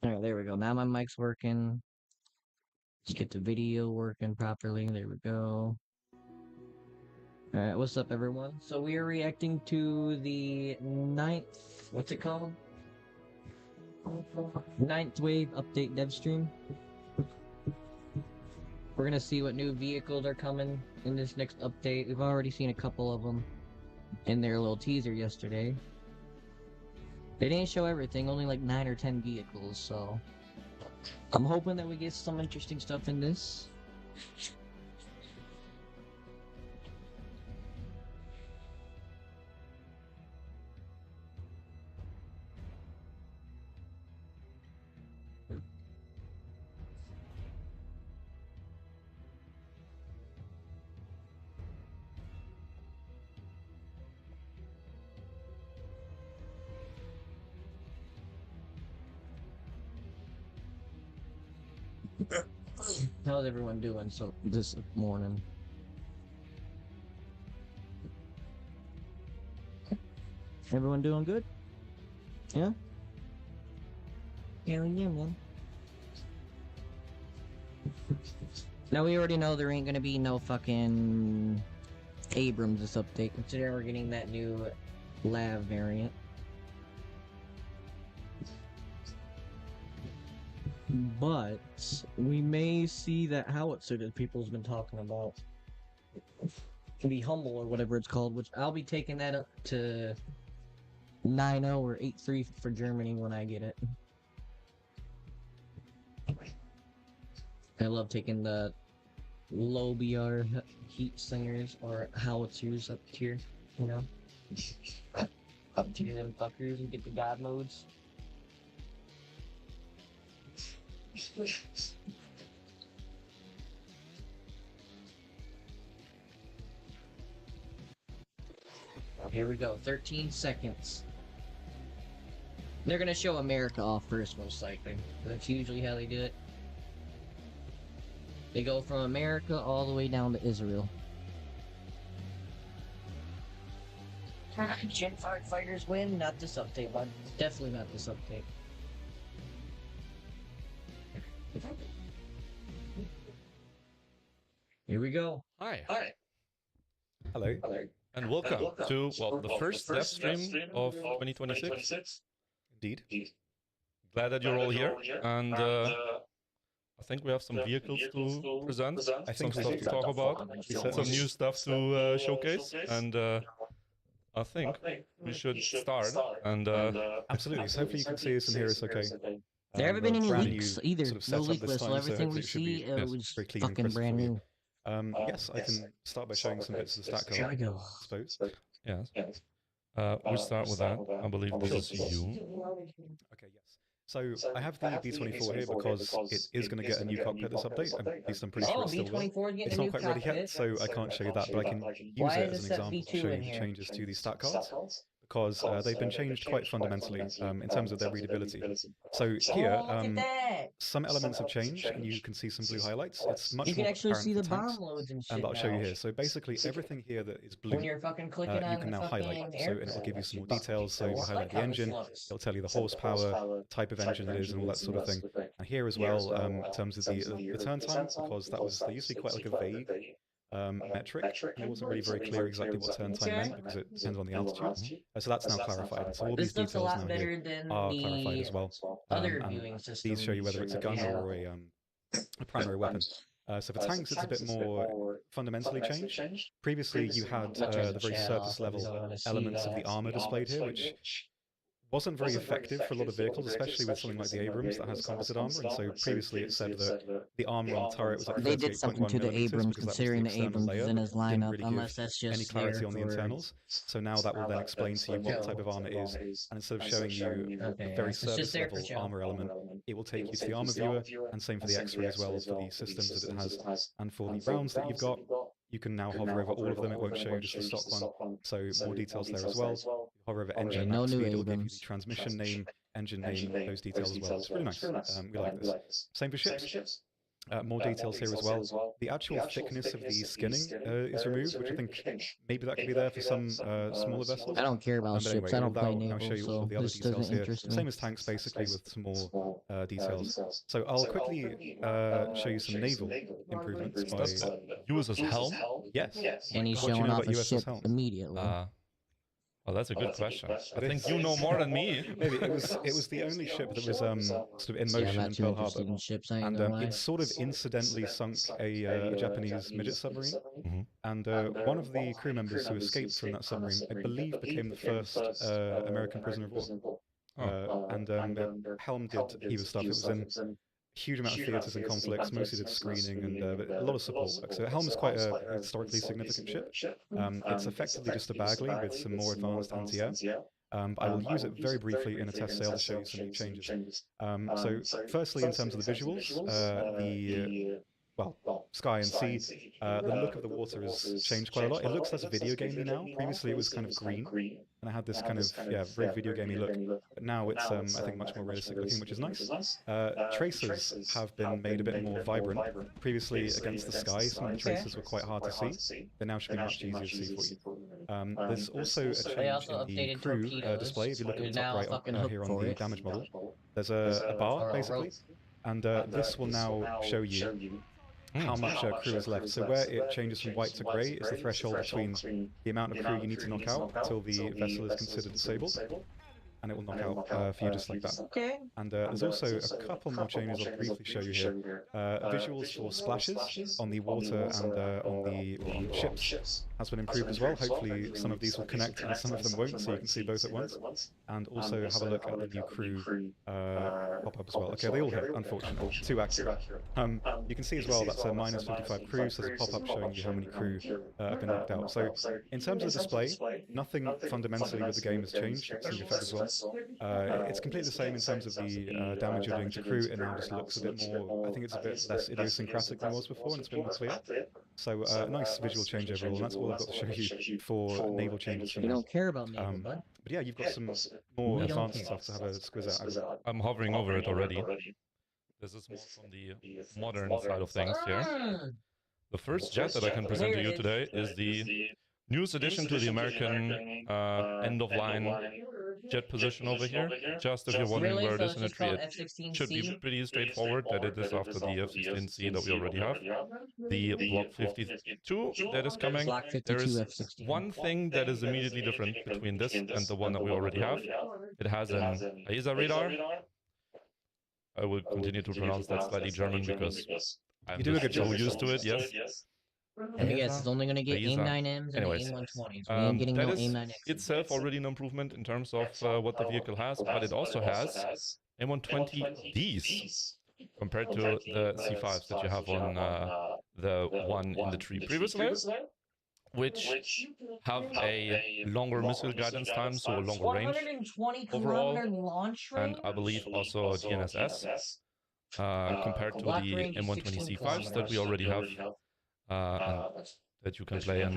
Alright, there we go. Now my mic's working. Let's get the video working properly. There we go. Alright, what's up, everyone? So we are reacting to the what's it called? Ninth wave update dev stream. We're gonna see what new vehicles are coming in this next update. We've already seen a couple of them in their little teaser yesterday. They didn't show everything, only like 9 or 10 vehicles, so I'm hoping that we get some interesting stuff in this. How's everyone doing this morning? Everyone doing good? Yeah? Hell yeah, man. Now we already know there ain't gonna be no fucking Abrams this update, considering we're getting that new lav variant. But we may see that howitzer that people's been talking about. The Humble or whatever it's called, which I'll be taking that up to 9.0 or 8.3 for Germany when I get it. I love taking the low BR heat slingers or howitzers up here, you know? Up to them fuckers and get the god modes. Here we go, 13 seconds. They're gonna show America off first, most likely. That's usually how they do it. They go from America all the way down to Israel. Gen 5 fighters win? Not this update, but definitely not this update. Here we go. Hi. Hello. And welcome to, well, the first dev stream of 2026. Indeed. Glad that you're all here. And I think we have some vehicles to present, I think some stuff to talk about, some new stuff to showcase. And I think we should start. And Absolutely. So hopefully you can see us and hear us okay. There haven't been any brand leaks new either. sort of No setup leak this list, so time, everything we hopefully it should see be, was very clean and fucking crisp brand for you. new. Yes, I can start by showing some bits of the stack Here we card, go. I suppose. yes, we'll start with that. I believe this is you. Okay, yes. So I have the B24 here because it is going to get a new cockpit this update. At least I'm pretty sure Oh, it still will. B24 is getting It's a new not quite ready cockpit. yet, so I can't show you that, but I can use it as an example to show you the changes to the stat cards, because they've been changed quite fundamentally in terms of their readability. So here, some elements have changed, and you can see some blue highlights. It's much You can more actually see apparent the for tanks, bomb loads and shit but I'll show you now. here. So basically, everything here that is blue, When you're fucking clicking you on can the now highlight. fucking So and it'll give you some more details. So you highlight the engine, it'll tell you the horsepower, type of engine it is, and all that sort of thing. And here as well, in terms of the turn time, because they used to be quite like a vague metric, and it wasn't really very clear exactly what turn time meant because it depends on the altitude. So that's now clarified. So all This these stuff's a details lot now better here than are clarified as well. other And viewing systems. these show you whether it's a gun or a primary weapon. So for tanks, it's a bit more fundamentally changed. Previously, you had the very surface level elements of the armor displayed here, which wasn't very effective for a lot of vehicles, especially with something like the Abrams that has composite armor. And so previously it said that the armor on the turret was like 38.1 They did something to the Abrams, considering the Abrams is in his didn't lineup, really unless give that's just any clarity there on the for... internals. So now that will then explain to you what type of armor it is, and instead of showing you a very surface level armor element, it will take you to the armor viewer, and same for the X-ray as well for the systems that it has. And for the rounds that you've got, you can now hover over all of them. It won't show you just the stock one. So more details there as well. You hover over engine max speed, it'll give you the transmission name, engine name, those details as well. It's really nice. We like this. Same for ships. More details here as well. The actual thickness of the skinning is removed, which I think maybe that could be there for some smaller vessels. I don't care about But ships. anyway, I don't play now show naval, you all so of the other this details doesn't here. interest me. Same as tanks, basically, with some more details. So I'll quickly show you some naval improvements by USS Helm? Yes. And he's What do you showing know off about a USS ship Helm? immediately. Well, that's a good question. I think is. you know more than me. Maybe it was the only ship that was sort of in motion in Pearl Harbor, ships, I ain't and gonna lie. it sort of incidentally sunk a Japanese midget submarine. And one of the crew members who escaped from that submarine, I believe, became the first American prisoner of war. And Helm did a heap of stuff. It was in huge amount of theatres and conflicts, mostly did screening and a lot of support work. So Helm is quite a historically significant ship. It's effectively just a Bagley with some more advanced anti-air. I will use it very briefly in a test sail to show you some new changes. So firstly, in terms of the visuals, sky and sea, the look of the water has changed quite a lot. It looks less video gamey now. Previously it was kind of green, and I had this kind of, very video gamey look. But now it's, I think, much more realistic looking, which is nice. Tracers have been made a bit more vibrant. Previously, against the sky, some of the tracers were quite hard to see. They now should be much easier to see for you. There's also a change in the crew display. If you look at the top right here on the damage model, there's a bar, basically. And this will now show you how much crew is left. So where it changes from white to grey is the threshold between the amount of crew you need to knock out until the vessel is considered disabled. And it will knock out for you just like that. Okay. And there's also a couple more changes I'll briefly show you here. Visuals for splashes on the water and on the ships has been improved as well. Hopefully some of these will connect and some of them won't, so you can see both at once. And also have a look at the new crew pop-up as well. Okay, they all hit, unfortunately. Too accurate. You can see as well that's a minus 55 crew, so there's a pop-up showing you how many crew have been knocked out. So in terms of the display, nothing fundamentally with the game has changed. It's the effect as well. It's completely the same in terms of the damage you're doing to crew. It now just looks a bit more, I think it's a bit less idiosyncratic than it was before, and it's a bit more clear. So nice visual change overall, and that's all I've got to show you for naval changes. You don't care about naval, bud. But yeah, you've got some more advanced stuff to have a squiz at. I'm hovering over it already. This is more from the modern side of things here. The first jet that I can present to you today is the newest addition to the American end-of-line jet position over here. Just if you're wondering where it is in the tree, it should be pretty straightforward that it is after the F-16C that we already have. The Block 52 that is coming. There is one thing that is immediately different between this and the one that we already have. It has an AESA radar. I will continue to pronounce that slightly German because I'm just so used to it, yes. Let me guess, it's only going to get AIM-9Ms and AIM-120s. We ain't getting no AIM-9X. Itself already an improvement in terms of what the vehicle has, but it also has AIM-120Ds compared to the C5s that you have on the one in the tree previously, which have a longer missile guidance time, so a longer range overall, and I believe also GNSS compared to the M120C5s that we already have. And that you can play in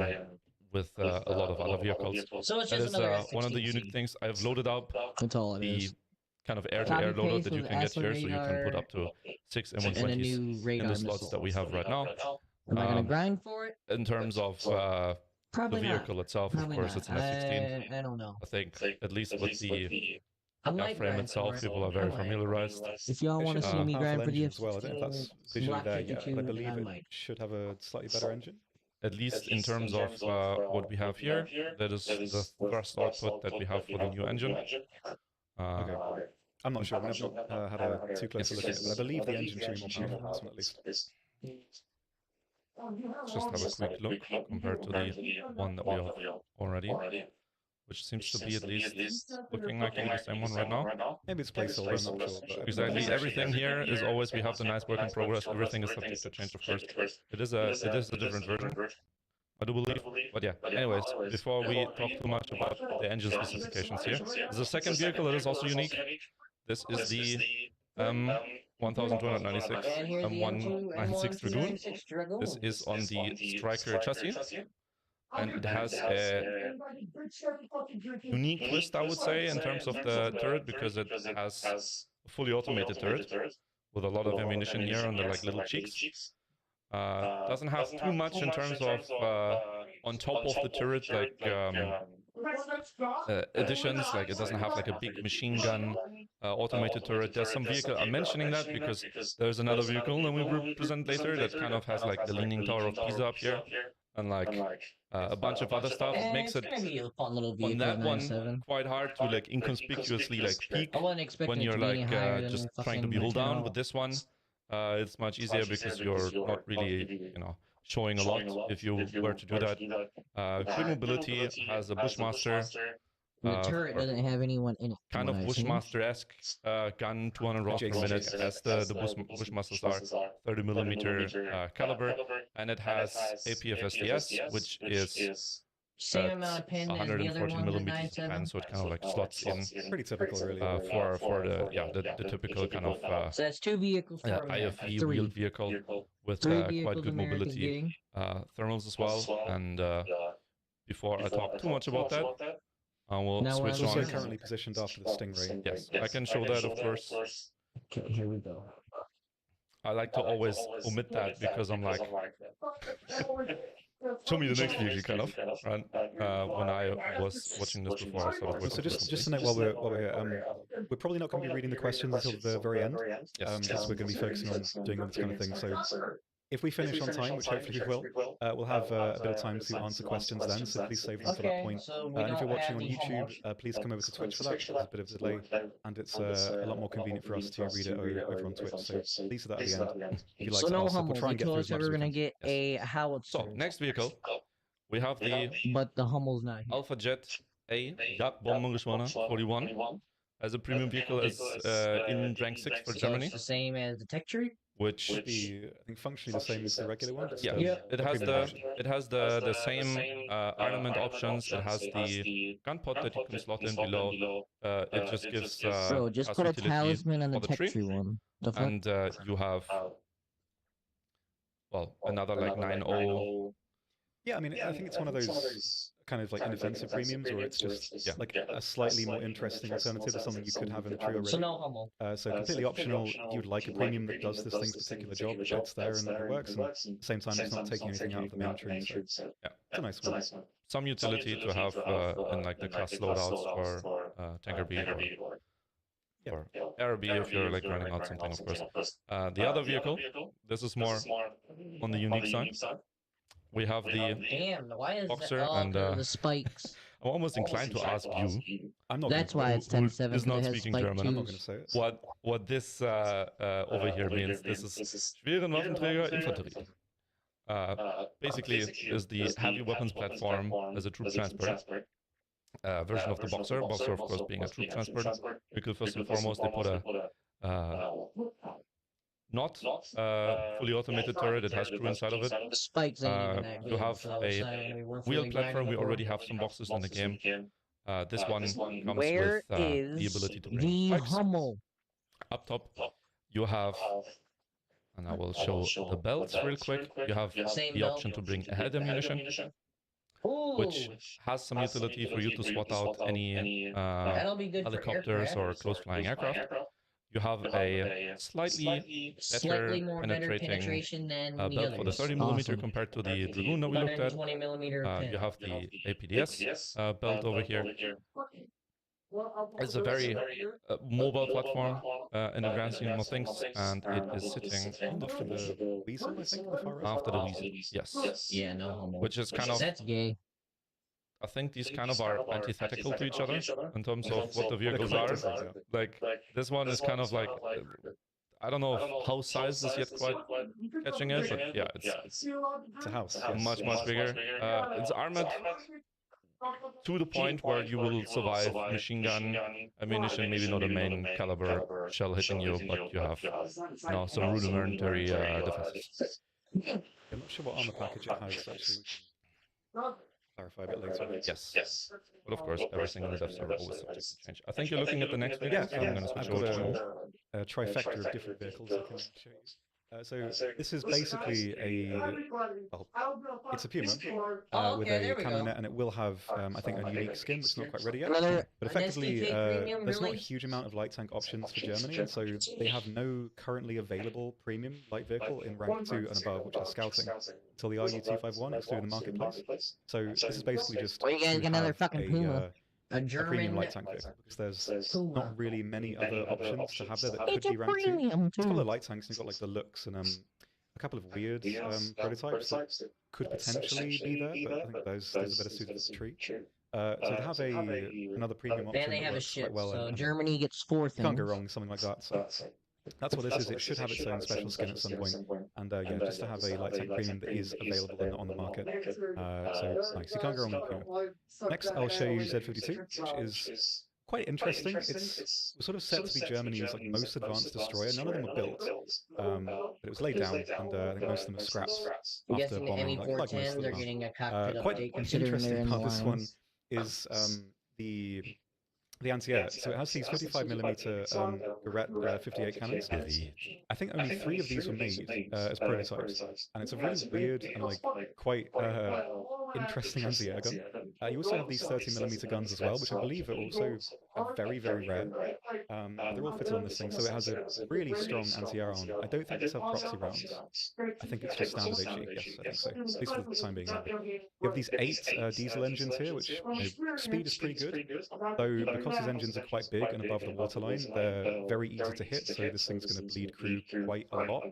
with a lot of other vehicles. So it's that just is one of the unique things. I've loaded up the kind of air-to-air loader that you can get here, so you can put up to 6 M120s in the slots that we have right now. Am I going to grind for it? In terms of the vehicle itself, of course, it's an F-16. I don't know. I think, at least with the airframe itself, people are very familiarized. If y'all want to see me grind for the F-16, well, I don't know if that's visually there yet, but I believe it should have a slightly better engine. At least in terms of what we have here, that is the thrust output that we have for the new engine. Okay. I'm not sure, I've not had a too close a look at it, but I believe the engine should be more powerful than this one at least. Let's just have a quick look compared to the one that we have already, which seems to be at least looking like the same one right now. Maybe it's placeholder, I'm not sure. But exactly, everything here is always, we have the nice work in progress, everything is subject to change, of course. It is a different version, I do believe. But yeah, anyways, before we talk too much about the engine specifications here, there's a second vehicle that is also unique. This is the 1296 196 Dragoon. This is on the Striker chassis. And it has a unique twist, I would say, in terms of the turret, because it has a fully automated turret, with a lot of ammunition here on the like little cheeks. Doesn't have too much in terms of on top of the turret like additions. Like it doesn't have like a big machine gun automated turret. There's some vehicle. I'm mentioning that because there's another vehicle that we will present later that kind of has like the Leaning Tower of Pisa up here and like a bunch of other stuff. It makes it on that one quite hard to like inconspicuously like peek when you're like just trying to behold down. With this one, it's much easier because you're not really, you know, showing a lot if you were to do that. Quick mobility has a Bushmaster. The turret doesn't have anyone in it. Kind of Bushmaster-esque gun, 200 rounds per minute, as the Bushmasters are, 30mm caliber, and it has APFSDS, which is same amount of pen as the other one, and so it kind of like slots in. Pretty typical, really. For the typical kind of so that's 2 vehicles. IFV wheeled vehicle with quite good mobility, thermals as well. And before I talk too much about that, I will switch on. Also currently positioned after the Stingray. Yes, I can show that, of course. Okay, here we go. I like to always omit that because I'm like, show me the next vehicle, kind of. Right? When I was watching this before, I started working. So just to note while we're here, we're probably not going to be reading the questions until the very end, because we're going to be focusing on doing this kind of thing. So if we finish on time, which hopefully we will, we'll have a bit of time to answer questions then, so please save them for that point. And if you're watching on YouTube, please come over to Twitch for that, there's a bit of a delay, and it's a lot more convenient for us to read it over on Twitch, so please do that at the end. If you like to ask, we'll try and get through as much as we can. Get a howitzer. So, next vehicle, we have the but the Hummel's not here. Alpha Jet A Jagdbombengeschwader 41 as a premium vehicle as in rank 6 for Germany. It's the same as the Tech Tree? Which would be, I think, functionally the same as the regular one. Yeah, it has the same armament options. It has the gun pod that you can slot in below. It just gives bro, just put a talisman on the Tech Tree one. And you have another like 9.0. Yeah, I mean, I think it's one of those kind of like inoffensive premiums, or it's just like a slightly more interesting alternative to something you could have in the tree already. So no Hummel. So completely optional. You would like a premium that does this thing's particular job, but it's there and it works, and at the same time it's not taking anything out of the main tree. So yeah, it's a nice one. Some utility to have in like the class loadouts for Tanker B or Air B if you're like running out something, of course. The other vehicle, this is more on the unique side. We have the Boxer and the spikes. I'm almost inclined to ask you. I'm not. That's why it's 10-7. Is not speaking German. I'm not going to say it. What this over here means? This is schweren Waffenträger Infanterie. Basically, is the heavy weapons platform as a troop transport version of the Boxer. Boxer, of course, being a troop transport. Because first and foremost, they put a not fully automated turret, it has crew inside of it. Spikes to have a wheel platform, we already have some boxes in the game. This one comes with the ability to bring spikes. Hummel? Up top, you have, and I will show the belts real quick. You have the option to bring head ammunition, which has some utility for you to swat out any helicopters or close flying aircraft. You have a slightly more penetrating belt for the 30mm compared to the Dragoon that we looked at. You have the APDS belt over here. It's a very mobile platform in the grand scheme of things, and it is sitting after the Weasel, I think, after the Weasel, yes. Yeah, no homo. Which is kind of... That's gay. I think these kind of are antithetical to each other in terms of what the vehicles are. Like, this one is kind of like, I don't know how size is yet quite catching it, but yeah, it's a house. Much bigger. It's armored to the point where you will survive machine gun ammunition, maybe not a main caliber shell hitting you, but you have now some rudimentary defenses. I'm not sure what armor package it has, actually. Clarify a bit later. Yes. But of course, everything in the Death Star always subject to change. I think you're looking at the next video, so I'm going to switch over to a trifecta of different vehicles I can show So this is basically it's a Puma with a camo net, and it will have, I think, a unique skin, which is not quite ready yet. But effectively, there's not a huge amount of light tank options for Germany, and so they have no currently available premium light vehicle in rank 2 and above, which is scouting, until the RU-251 is through the marketplace. So this is basically just another fucking Puma. A premium light tank vehicle, because there's not really many other options to have there that could be ranked 2. It's a couple of light tanks, and you've got like the looks and a couple of weird prototypes that could potentially be there, but I think those are better suited to the tree. So to have another premium option that works quite well, so Germany gets 4th. You can't go wrong with something like that. So that's what this is. It should have its own special skin at some point, and yeah, just to have a light tank premium that is available and on the market. So it's nice. You can't go wrong with Puma. Next, I'll show you Z52, which is quite interesting. It's sort of set to be Germany's like most advanced destroyer. None of them were built, but it was laid down, and I think most of them are scraps after bombing. Like most of them. Quite interesting part of this one is the anti-air. So it has these 55mm Garrett 58 cannons. I think only 3 of these were made as prototypes, and it's a really weird and like quite interesting anti-air gun. You also have these 30mm guns as well, which I believe are also very, very rare. They're all fitted on this thing, so it has a really strong anti-air arm. I don't think it's have proxy rounds. I think it's just standard HE. Yes, I think so. At least for the time being. You have these 8 diesel engines here, which speed is pretty good, though because these engines are quite big and above the waterline, they're very easy to hit, so this thing's going to bleed crew quite a lot.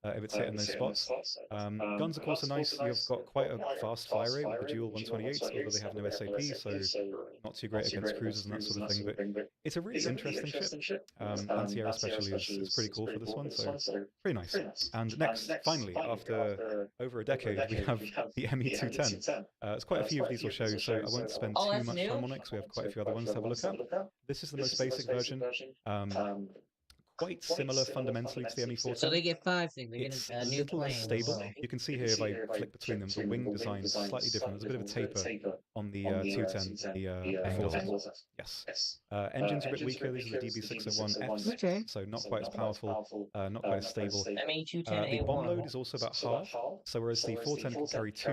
If it's hitting those spots. Guns, of course, are nice. You've got quite a fast fire rate with the dual 128s, although they have no SAP, so not too great against cruisers and that sort of thing. But it's a really interesting ship. Anti-air especially is pretty cool for this one, so pretty nice. And next, finally, after over a decade, we have the ME210. There's quite a few of these we'll show, so I won't spend too much time on it, because we have quite a few other ones to have a look at. This is the most basic version. Quite similar fundamentally to the ME14. So they get 5 things. They get a new plane. Less stable. You can see here if I flick between them, the wing design is slightly different. There's a bit of a taper on the 210, the 14. Yes. Engines are a bit weaker. These are the DB601Fs, so not quite as powerful, not quite as stable. The bomb load is also about half. So whereas the 410 can carry 2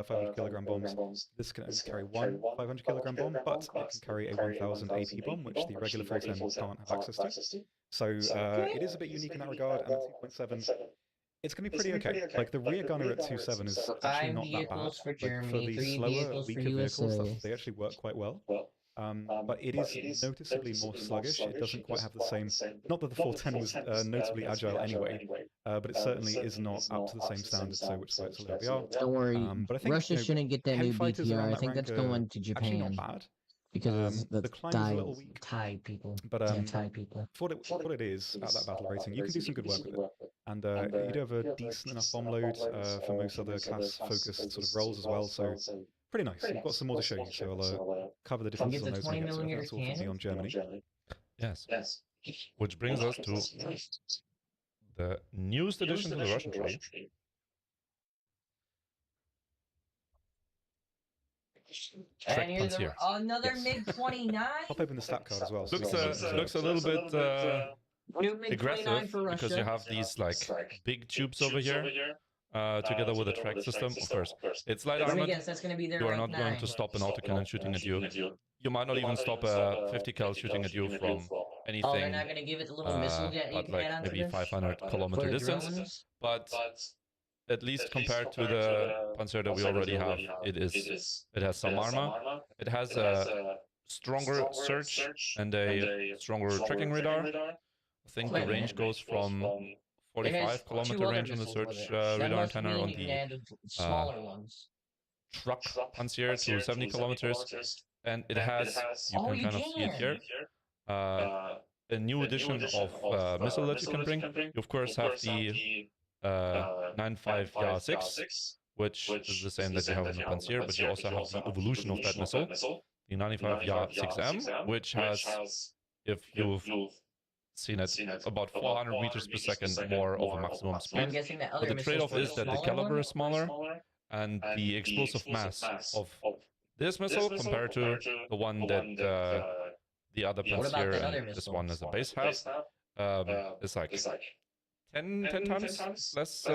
500kg bombs, this can only carry 1 500kg bomb, but it can carry a 1000 AP bomb, which the regular 410 can't have access to. So it is a bit unique in that regard, and at 2.7, it's going to be pretty okay. Like the rear gunner at 2.7 is actually not that bad. For Germany, like, for the slower, weaker vehicles, they actually work quite well. But it is noticeably more sluggish. It doesn't quite have the same. Not that the 410 was notably agile anyway, but it certainly is not up to the same standard. So which works a little bit. Don't worry, but I think Russia shouldn't get that new BTR. I think that's going to Japan. Actually not bad. Because the climb is a little weak. Thai people. But Thai people. For what it is at that battle rating, you can do some good work with it. And you do have a decent enough bomb load for most other class-focused sort of roles as well, so pretty nice. We've got some more to show you, so I'll cover the differences on those when we get to it. That's all from me on Germany. Yes. Which brings us to the newest addition to the Russian tree. And here's another MiG-29. Pop open the stat card as well. So looks a little bit aggressive because you have these like big tubes over here together with a track system. Of course, it's light armored. You are not going to stop an autocannon shooting at you. You might not even stop a 50 cal shooting at you from anything. Oh, they're not going to give it the little missile that you but can like add onto maybe this? 500-kilometer distance. But at least compared to the Panzer that we already have, it has some armor. It has a stronger search and a stronger tracking radar. I think the range goes from 45-kilometer range on the search radar antenna on the truck Panzer to 70 kilometers. And it has, you can kind of see it here, a new addition of missile that you can bring. You of course have the 95 Ya-6, which is the same that you have in the Panzer, but you also have the evolution of that missile, the 95 Ya-6M, which has, if you've seen it, about 400 meters per second more of a maximum speed. But the trade-off is that the caliber is smaller, and the explosive mass of this missile compared to the one that the other Panzer and this one as a base have is like 10 times less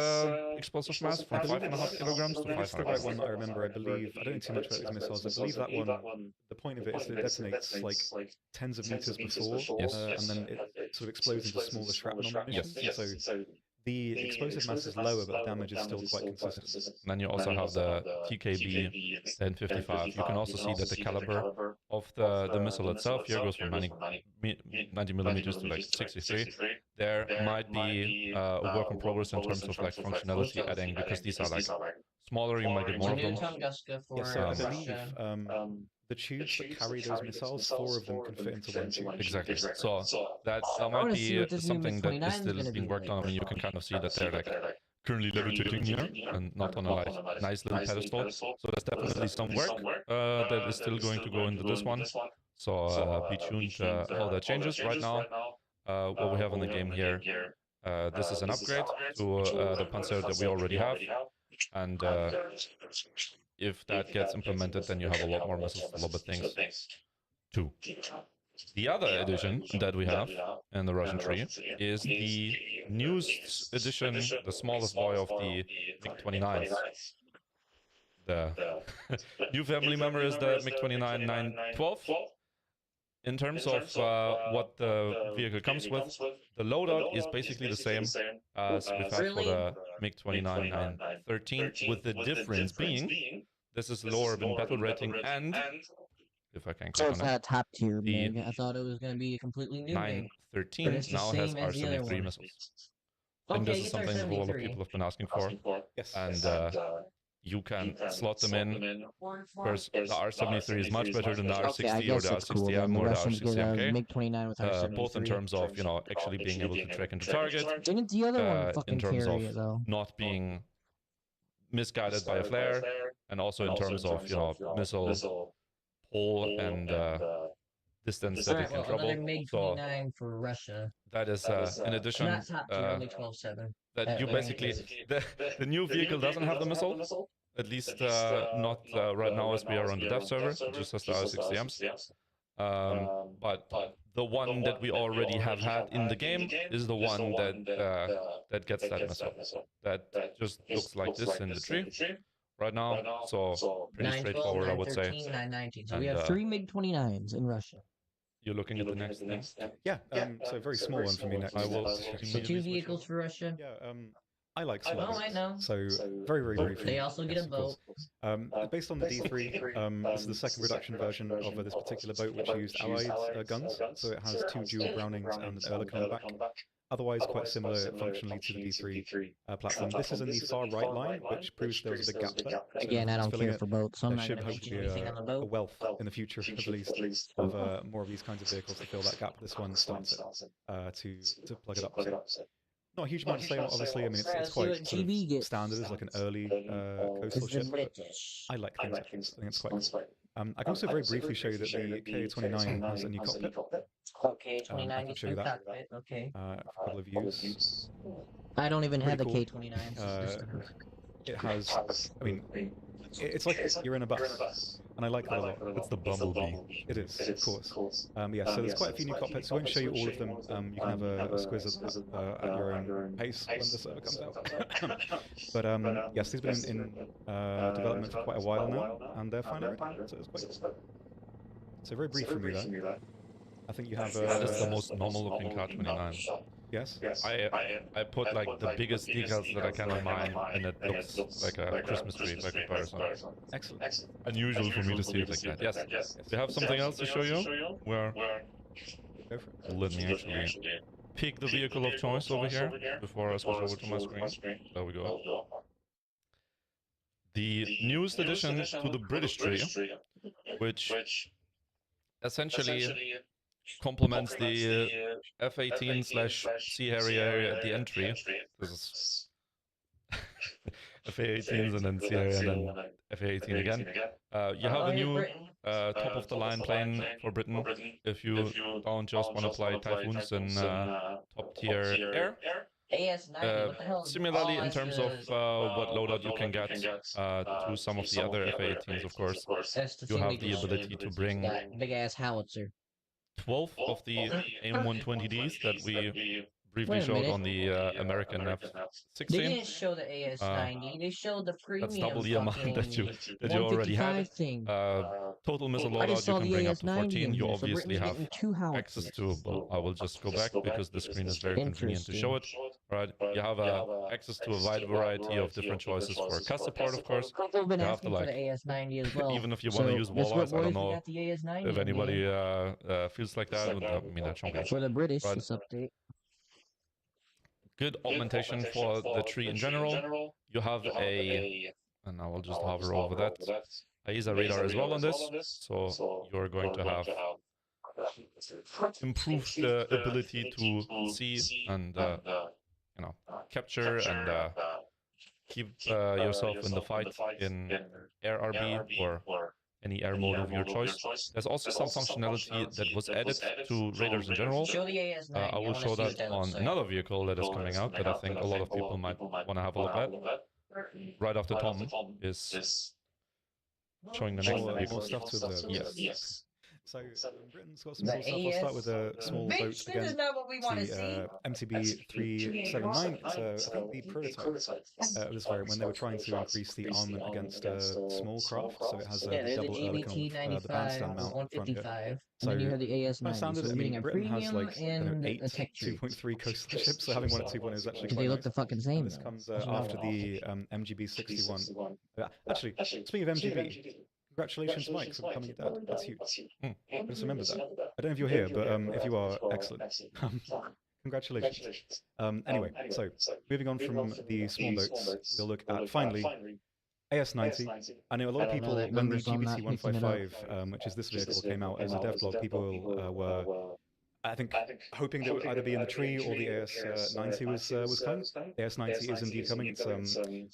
explosive mass, from 5.5 kilograms to I think it's the 500 right kilograms. one that I remember. I believe, I don't know too much about these missiles. I believe that one, the point of it is that it detonates like tens of meters before, Yes. and then it sort of explodes into smaller shrapnel munitions. Yes. So the explosive mass is lower, but the damage is still quite consistent. And then you also have the TKB 1055. You can also see that the caliber of the missile itself here goes from 90 millimeters to like 63. There might be a work in progress in terms of like functionality adding, because these are like smaller, you might get more of them. Yes, so I believe the tubes that carry those missiles, 4 of them can fit into one tube. Exactly. So that might be something that is still being worked on. I mean, you can kind of see that they're like currently levitating here and not on a like nice little pedestal. So there's definitely some work that is still going to go into this one. So be tuned how that changes. Right now, what we have in the game here, this is an upgrade to the Panzer that we already have. And if that gets implemented, then you have a lot more missiles, a lot of things too. The other edition that we have in the Russian tree is the newest edition, the smallest boy of the MiG-29s. The new family member is the MiG-29 912. In terms of what the vehicle comes with, the loadout is basically the same as we've had for the MiG-29 913, with the difference being this is lower in battle rating, and if I can click on it, a top tier MiG. I thought it was going to be a completely new MiG. 913 now has R-73 missiles. And this is something that a lot of people have been asking for. Yes. And you can slot them in. First, the R-73 is much better than the R-60 or the R-60M or the R-60MK. Both in terms of, you know, actually being able to track into target, Didn't the other one fucking in terms carry of it, though? not being misguided by a flare, and also in terms of, you know, missile pull and distance that it can trouble. So for Russia. that is in addition that you basically the new vehicle doesn't have the missile, at least not right now as we are on the dev server. It just has the R60Ms. But the one that we already have had in the game is the one that gets that missile. That just looks like this in the tree right now. So pretty straightforward, I would say. 919. So we have 3 MiG-29s in Russia. You're looking at the next thing. Yeah, so a very small one for me next. I will. So 2 vehicles for Russia. Yeah, I like slugs. I know. So very, very briefly. They also get a boat. Based on the D3, this is the second production version of this particular boat, which used Allied guns. So it has 2 dual Brownings and an Oerlikon on the back. Otherwise, quite similar functionally to the D3 platform. This is in the far right line, which proves there was a big gap there. Again, I don't care for boats, so I'm There not should going to hopefully mention anything on the be a boat. wealth in the future, at least, of more of these kinds of vehicles to fill that gap. This one starts it to plug it up. So not a huge amount to say, obviously. I mean, it's quite sort of standard as like an early coastal ship. But I like things like this. I think it's quite cool. I can also very briefly show you that the Ka-29 has a new cockpit. Okay, I 29 can show you that. cockpit. Okay. A couple of views. I don't even have the Pretty cool. K-29s. It has, I mean, it's like you're in a bus, and I like that a lot. It's the Bumblebee. It is, of course. Yeah, so there's quite a few new cockpits. I won't show you all of them. You can have a squiz at your own pace when the server comes out. But yes, these have been in development for quite a while now, and they're finally ready. So it's quite. So very brief from me there. I think you have. That is the most normal looking K-29. Yes. I put like the biggest decals that I can on mine, and it looks like a Christmas tree by comparison. Excellent. Unusual for me to see it like that. Yes. We have something else to show you. Where? Go for it. Let me actually pick the vehicle of choice over here before I switch over to my screen. There we go. The newest addition to the British tree, which essentially complements the F-18/C area at the entry. This is F-18s and then C area and then F-18 again. You have a new top-of-the-line plane for Britain if you don't just want to fly Typhoons in top-tier air. Similarly, in terms of what loadout you can get to some of the other F-18s, of course, you have the ability to bring big-ass howitzer. 12 of the AIM-120Ds that we briefly showed on the American They F-16. didn't show the AS-90. They showed the premium. That's double the amount that you already had. Thing. Total missile I just loadout you saw can the bring up to AS-90 14. in You here, so obviously Britain's have getting 2 howitzers. access to. Well, I will just go back because the screen is very convenient to show it. Right, you have access to a wide variety of different choices for CAS support, of course. People have been You have asking to, for like, the AS-90 as well. even if you want to use guess walleyes, what, I don't boys? We know got the AS-90 if in anybody here. feels like that. I mean, that shouldn't be For the British, Right. this update. Good augmentation for the tree in general. You have and I will just hover over that, AESA radar as well on this, so you're going to have improved ability to see and you know, capture and keep yourself in the fight in air RB or any air mode of your choice. There's also some functionality that was added to radars in general. Show the AS-90. I will show that on another vehicle that is coming out that I think a lot of people might want to have a look at. Right after Tom is showing the next vehicle. More stuff to observe. Yes. So Britain's got some cool stuff. I'll start with a small boat again. Is not what we want to see. The MTB 379. It's I think the prototype of this variant when they were trying to increase the armament against small craft. So it has a double Oerlikon the bandstand mount front here. So then you have the AS-90. Sounded, So I mean, Britain has like and 8 2.3 coastal ships, so having one at 2.0 is actually quite they look nice. the fucking same. This comes after the MGB 61. Actually, speaking of MGB, congratulations, Mike, for becoming a dad. That's huge. I just remembered that. I don't know if you're here, but if you are, excellent. Congratulations. Anyway, so moving on from the small boats, we'll look at finally AS-90. I know a lot of people, when the GPT-155, which is this vehicle, came out as a devlog, people were, I think, hoping that it would either be in the tree or the AS-90 was coming. The AS-90 is indeed coming. It's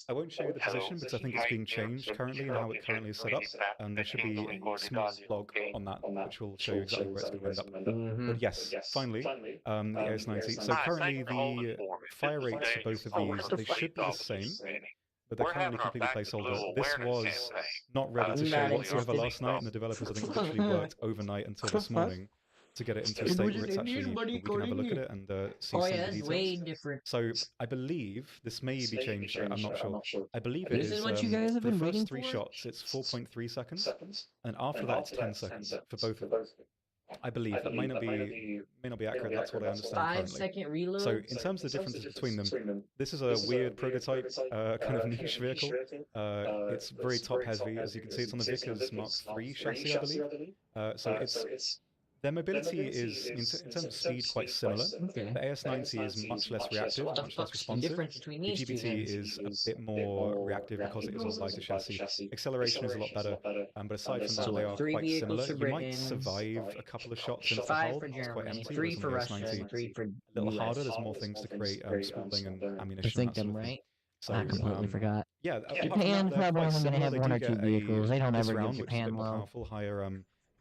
I won't show you the position because I think it's being changed currently and how it currently is set up. And there should be a small blog on that, which will show you exactly where it's going to end up. But yes, finally, the AS-90. So currently the fire rates for both of these, they should be the same. But they're currently completely placeholder. This was not ready to show whatsoever last night, and the developers, I think, literally worked overnight until this morning to get it into a state where it's actually, we can have a look at it and see some of the details. Way different. So I believe this may be changed, I'm not sure. I believe it is, what you guys have been the waiting first 3 for? shots, it's 4.3 seconds, and after that it's 10 seconds for both of them. I believe that may not be accurate. That's what I understand 5-second reload. So in terms of the differences between them, this is a weird prototype, kind of niche vehicle. It's very top heavy, as you can see. It's on the Vickers Mark III chassis, I believe. So it's their mobility is, in terms of speed, quite similar. The AS-90 is much less reactive, much less responsive. The GPT is a bit more reactive because it is a lighter chassis. Acceleration is a lot better, but aside from that, they are quite similar. You might survive a couple of shots into the hull. It's quite empty. 3 for Russia, AS-90 3 for a little harder. There's more things to create spooling and ammunition. I think I'm right. So, I completely forgot. Yeah, Japan's probably only going to have 1 or 2 vehicles. They don't ever give Japan well. Powerful, higher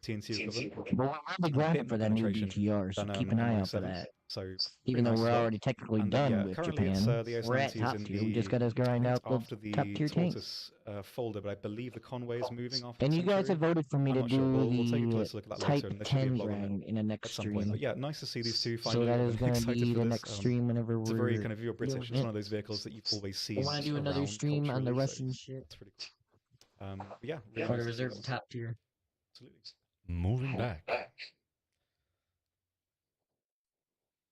TNT equivalent. But we're really grinding for that new BTR, so keep an eye out for that. So even though we're already technically done with Japan, we're at top tier. We just got to grind out the top tier tanks. Folder, but I believe the Conway is moving after. And you guys have voted for me to do the Type 10 grind in the next stream. But yeah, nice to see these two finally. So that is going to be the next stream whenever we're. It's a very kind of, if you're British, it's one of those vehicles that you've always seen. I want to do another stream on the Russian shit. It's pretty cool. But yeah, for the reserve top tier. Absolutely. Moving back.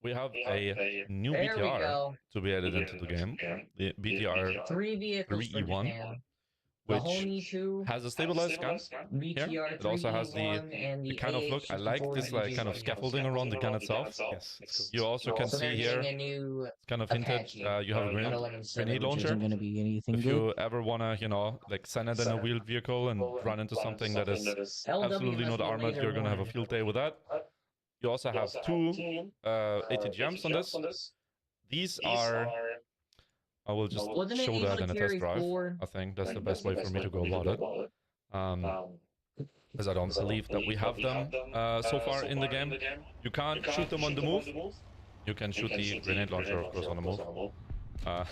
We have a new BTR to be added into the game. The BTR 3E1, which has a stabilized gun here. It also has the kind of look. I like this like kind of scaffolding around the gun itself. Yes, it's cool. You also can see here, it's kind of hinted, you have a grenade launcher. If you ever want to, you know, like send it in a wheeled vehicle and run into something that is absolutely not armored, you're going to have a field day with that. You also have 2 ATGMs on this. These are... I will just show that in a test drive. I think that's the best way for me to go about it. As I don't believe that we have them so far in the game. You can't shoot them on the move. You can shoot the grenade launcher, of course, on the move. Not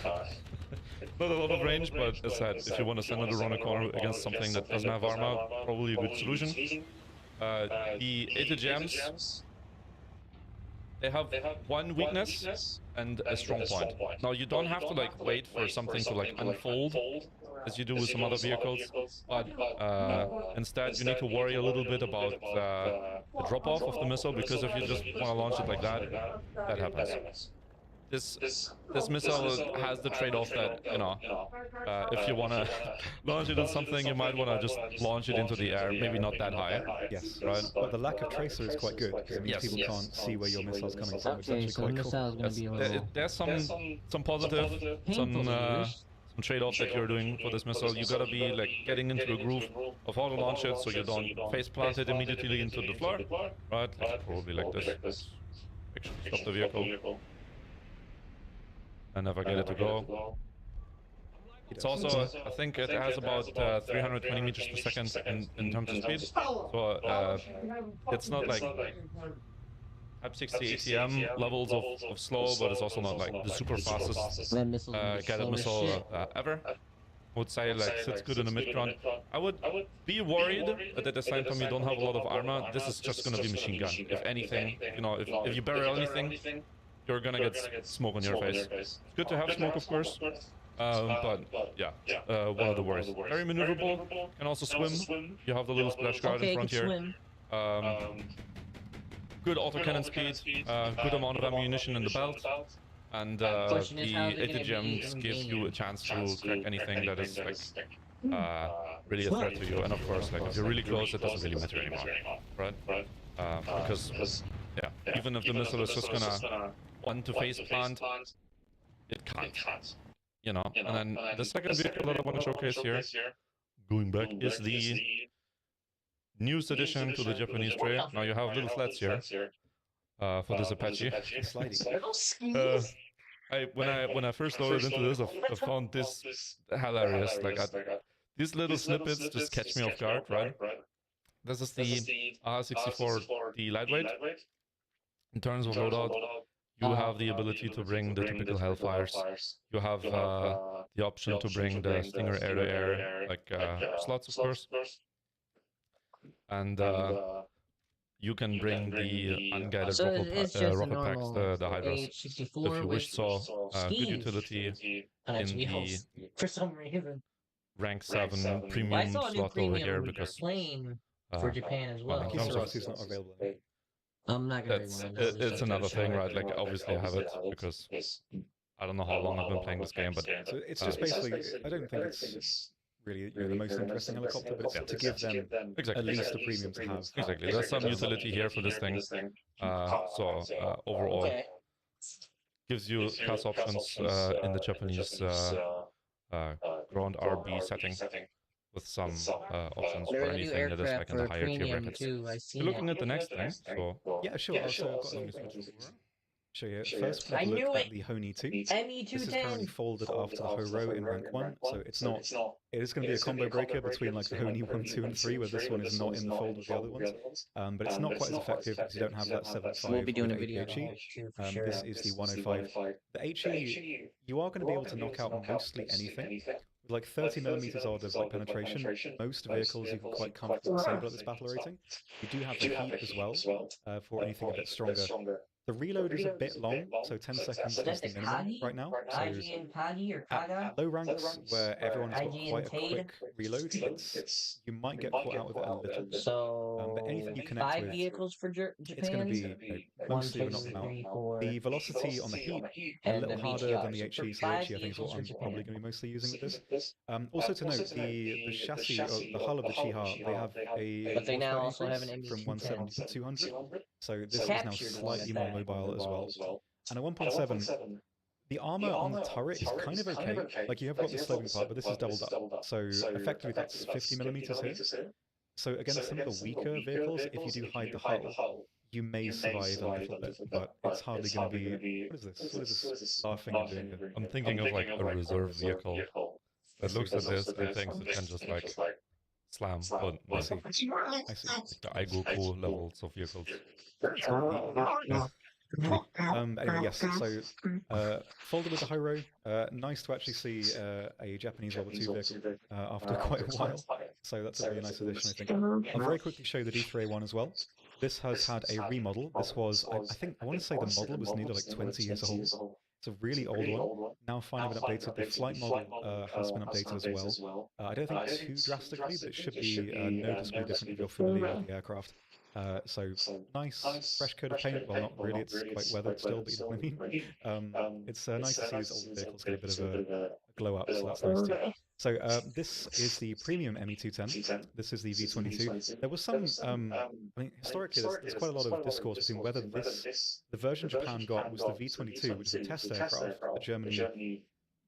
a lot of range, but as I said, if you want to send it around a corner against something that doesn't have armor, probably a good solution. The ATGMs they have one weakness and a strong point. Now you don't have to like wait for something to like unfold as you do with some other vehicles, but instead you need to worry a little bit about the drop-off of the missile, because if you just want to launch it like that, that happens. This missile has the trade-off that, you know, if you want to launch it on something, you might want to just launch it into the air, maybe not that high. Yes, right. But the lack of tracer is quite good, because it means people can't see where your missile's coming from. It's Okay, actually so the quite cool. missile is going to be a little There's some positive, some trade-off that you're doing for this missile. You gotta be like getting into a groove of how to launch it, so you don't face plant it immediately into the floor, right? Probably like this. Actually, stop the vehicle and never get it to go. It's also, I think it has about 320 meters per second in terms of speed, so it's not like Type 60 ATM levels of slow, but it's also not like the super fastest guided missile ever. I would say like sits good in the mid-ground. I would be worried, but at the same time you don't have a lot of armor. This is just gonna be machine gun. If anything, you know, if you barrel anything, you're gonna get smoke on your face. It's good to have smoke, of course, but yeah, one of the worst. Very maneuverable, can also swim. You have the little splash guard in front here. Good autocannon speed, good amount of ammunition in the belt, and the ATGMs gives you a chance to crack anything that is like really a threat to you. And of course, like if you're really close, it doesn't really matter anymore, right? Because yeah, even if the missile is just gonna want to face plant, it can't. You know. And then the second vehicle that I want to showcase here, going back, is the newest addition to the Japanese tray. Now you have little sleds here for this Apache. When I first loaded into this, I found this hilarious. Like these little snippets just catch me off guard, right? This is the R64, the lightweight. In terms of loadout, you have the ability to bring the typical Hellfires. You have the option to bring the Stinger air-to-air, like slots, of course. And you can bring the unguided rocket packs, the Hydras, if you wish so. Good utility in the for some reason rank 7 premium slot over here, because for Japan as well. In terms of it's not available. I'm not gonna. It's another thing, right? Like obviously I have it because I don't know how long I've been playing this game, but so it's just basically, I don't think it's really the most interesting helicopter, but it's to give them at least the premium to have. Exactly, there's some utility here for this thing. Overall, gives you class options in the Japanese ground RB setting, with some options for anything that is like in the higher tier brackets. You're looking at the next thing, so yeah, sure. So let me switch over. Show you first have a look at the Honey 2. This is currently folded after the Ho-Ro in rank 1, so it's not. It is going to be a combo breaker between like the Honey 1, 2, and 3, where this one is not in the fold with the other ones. But it's not quite as effective because you don't have that 7.5 we'll be doing a with video HE. This is the 105. The HE, you are going to be able to knock out mostly anything. With like 30mm odd of like penetration, most vehicles you can quite comfortably disable at this battle rating. You do have the heat as well for anything a bit stronger. The reload is a bit long, so 10 seconds is the minimum right now. So at low ranks, where everyone's got quite a quick reload, you might get caught out with it a little bit. But anything you connect with, it's going to be mostly knock them out. The velocity on the heat, a little harder than the HE, so the HE I think is what I'm probably going to be mostly using with this. Also to note, the chassis, or the hull of the Chiha, they have a horsepower increase from 170 to 200, so this is now slightly more mobile as well. And at 1.7, the armor on the turret is kind of okay. Like you have got the sloping part, but this is doubled up. So effectively that's 50mm here. So against some of the weaker vehicles, if you do hide the hull, you may survive a little bit, but it's hardly going to be... What is this? What is this laughing and doing here? I'm thinking of like a reserve vehicle that looks at this and thinks it can just like slam. But I see. Like the Aigoku levels of vehicles. Anyway, yes, so folded with the Ho-Ro, nice to actually see a Japanese World War II vehicle after quite a while, so that's a really nice addition, I think. I'll very quickly show the D3A1 as well. this has had a remodel. This was, I think, I want to say the model was nearly like 20 years old. It's a really old one. Now finally been updated. The flight model has been updated as well. I don't think too drastically, but it should be noticeably different if you're familiar with the aircraft. So nice fresh coat of paint. Well, not really. It's quite weathered still, but you know what I mean. It's nice to see these old vehicles get a bit of a glow up, so that's nice too. So this is the premium ME210. This is the V22. There was some, I mean, historically, there's quite a lot of discourse between whether the version Japan got was the V22, which is a test aircraft that Germany